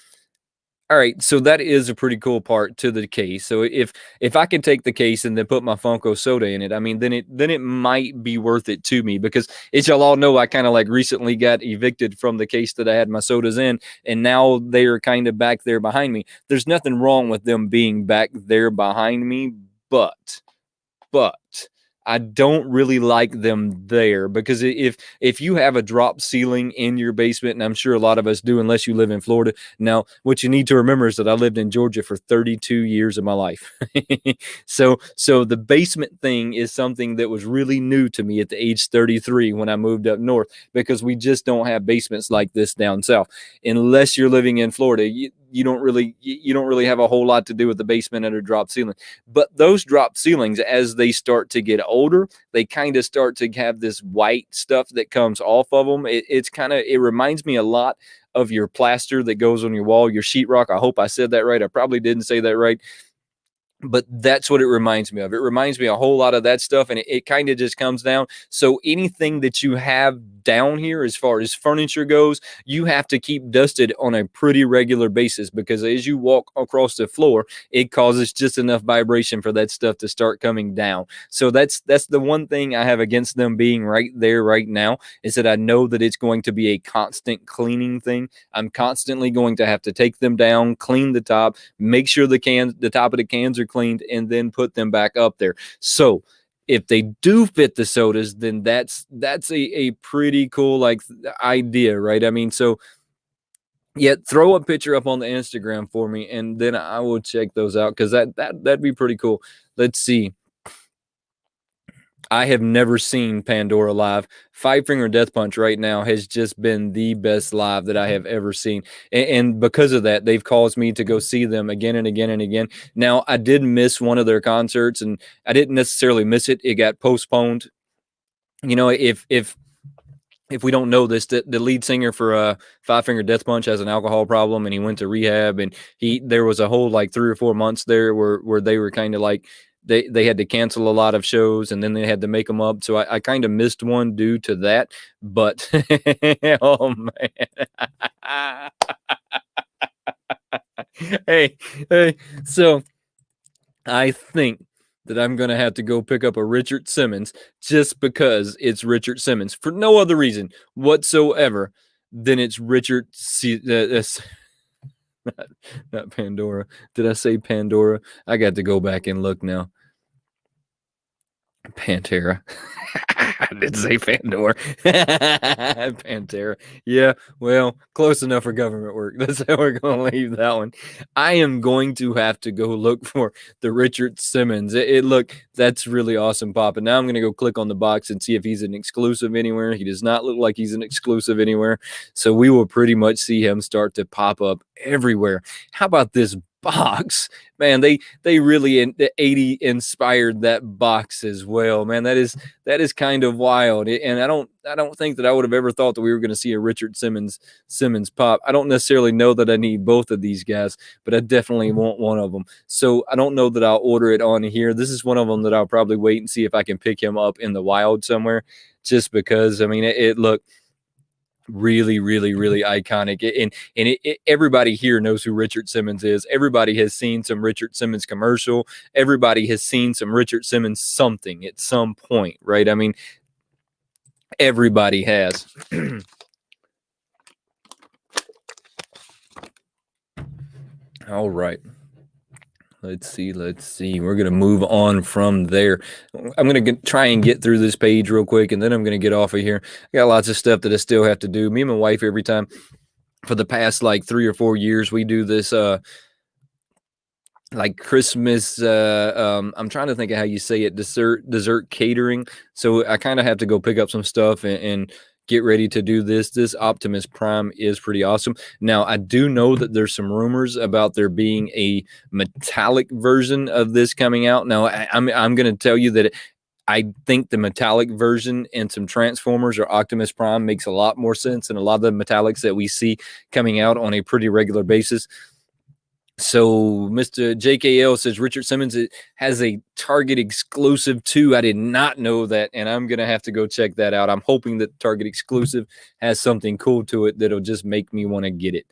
all right, so that is a pretty cool part to the case. So if I can take the case and then put my Funko soda in it, I mean, then it might be worth it to me, because as y'all all know, I kind of like recently got evicted from the case that I had my sodas in, and now they are kind of back there behind me. There's nothing wrong with them being back there behind me, but I don't really like them there, because if you have a drop ceiling in your basement, and I'm sure a lot of us do, unless you live in Florida. Now, what you need to remember is that I lived in Georgia for 32 years of my life. So the basement thing is something that was really new to me at the age 33 when I moved up north, because we just don't have basements like this down south. Unless you're living in Florida, you don't really have a whole lot to do with the basement and a drop ceiling. But those drop ceilings, as they start to get older, they kind of start to have this white stuff that comes off of them. It reminds me a lot of your plaster that goes on your wall, your sheetrock. I hope I said that right. I probably didn't say that right, but that's what it reminds me of. It reminds me a whole lot of that stuff, and it kind of just comes down. So anything that you have down here as far as furniture goes, you have to keep dusted on a pretty regular basis, because as you walk across the floor, it causes just enough vibration for that stuff to start coming down. So that's the one thing I have against them being right there right now, is that I know that it's going to be a constant cleaning thing. I'm constantly going to have to take them down, clean the top, make sure the top of the cans are cleaned, and then put them back up there. So if they do fit the sodas, then that's a pretty cool like idea, right? I mean, so yeah, throw a picture up on the Instagram for me, and then I will check those out, because that'd be pretty cool. Let's see. I have never seen Pandora live. Five Finger Death Punch right now has just been the best live that I have ever seen. And because of that, they've caused me to go see them again and again and again. Now, I did miss one of their concerts, and I didn't necessarily miss it. It got postponed. You know, if we don't know this, the lead singer for Five Finger Death Punch has an alcohol problem, and he went to rehab, and there was a whole like 3 or 4 months there where they were kind of like they had to cancel a lot of shows, and then they had to make them up. So I kind of missed one due to that. But oh man, hey, so I think that I'm going to have to go pick up a Richard Simmons, just because it's Richard Simmons, for no other reason whatsoever than it's not Pandora. Did I say Pandora? I got to go back and look now. Pantera. I didn't say Pandora. Pantera. Yeah, well, close enough for government work. That's how we're going to leave that one. I am going to have to go look for the Richard Simmons. Look, that's really awesome, Papa. Now I'm going to go click on the box and see if he's an exclusive anywhere. He does not look like he's an exclusive anywhere. So we will pretty much see him start to pop up everywhere. How about this box? Man, they really in the 80 inspired that box as well. Man, that is kind of wild. And I don't think that I would have ever thought that we were going to see a Richard Simmons pop. I don't necessarily know that I need both of these guys, but I definitely want one of them. So I don't know that I'll order it on here. This is one of them that I'll probably wait and see if I can pick him up in the wild somewhere, just because I mean it look Really, really, really iconic. Everybody here knows who Richard Simmons is. Everybody has seen some Richard Simmons commercial. Everybody has seen some Richard Simmons something at some point, right? I mean, everybody has. All right. Let's see. We're going to move on from there. I'm going to try and get through this page real quick, and then I'm going to get off of here. I got lots of stuff that I still have to do. Me and my wife, every time for the past like 3 or 4 years, we do this like Christmas, I'm trying to think of how you say it, dessert catering. So I kind of have to go pick up some stuff and get ready to do this. This Optimus Prime is pretty awesome. Now, I do know that there's some rumors about there being a metallic version of this coming out. Now, I'm going to tell you that I think the metallic version and some Transformers or Optimus Prime makes a lot more sense than a lot of the metallics that we see coming out on a pretty regular basis. So Mr. JKL says Richard Simmons has a Target exclusive too. I did not know that, and I'm going to have to go check that out. I'm hoping that Target exclusive has something cool to it that'll just make me want to get it.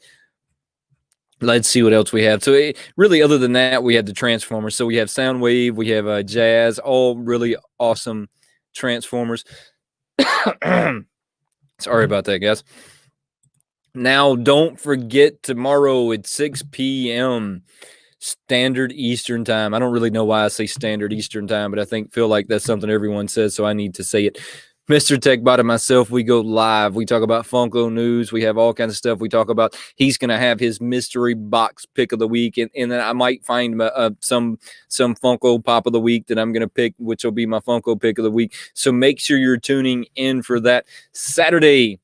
Let's see what else we have. So really, other than that, we have the Transformers. So we have Soundwave, we have Jazz, all really awesome Transformers. Sorry about that, guys. Now, don't forget tomorrow at 6 p.m. Standard Eastern Time. I don't really know why I say Standard Eastern Time, but I feel like that's something everyone says, so I need to say it. Mr. TechBot and myself, we go live. We talk about Funko news. We have all kinds of stuff. We talk about he's going to have his mystery box pick of the week, and then I might find some Funko Pop of the week that I'm going to pick, which will be my Funko pick of the week. So make sure you're tuning in for that. Saturday,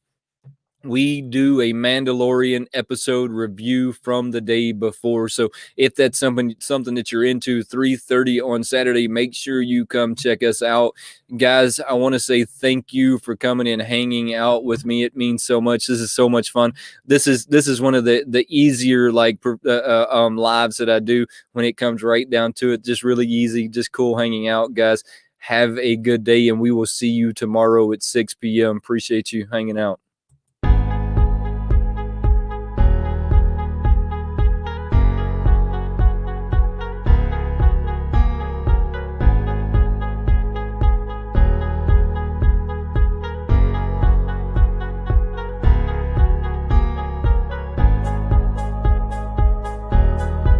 we do a Mandalorian episode review from the day before. So if that's something that you're into, 3:30 on Saturday, make sure you come check us out. Guys, I want to say thank you for coming and hanging out with me. It means so much. This is so much fun. This is one of the easier lives that I do when it comes right down to it. Just really easy, just cool hanging out, guys. Have a good day, and we will see you tomorrow at 6 p.m. Appreciate you hanging out.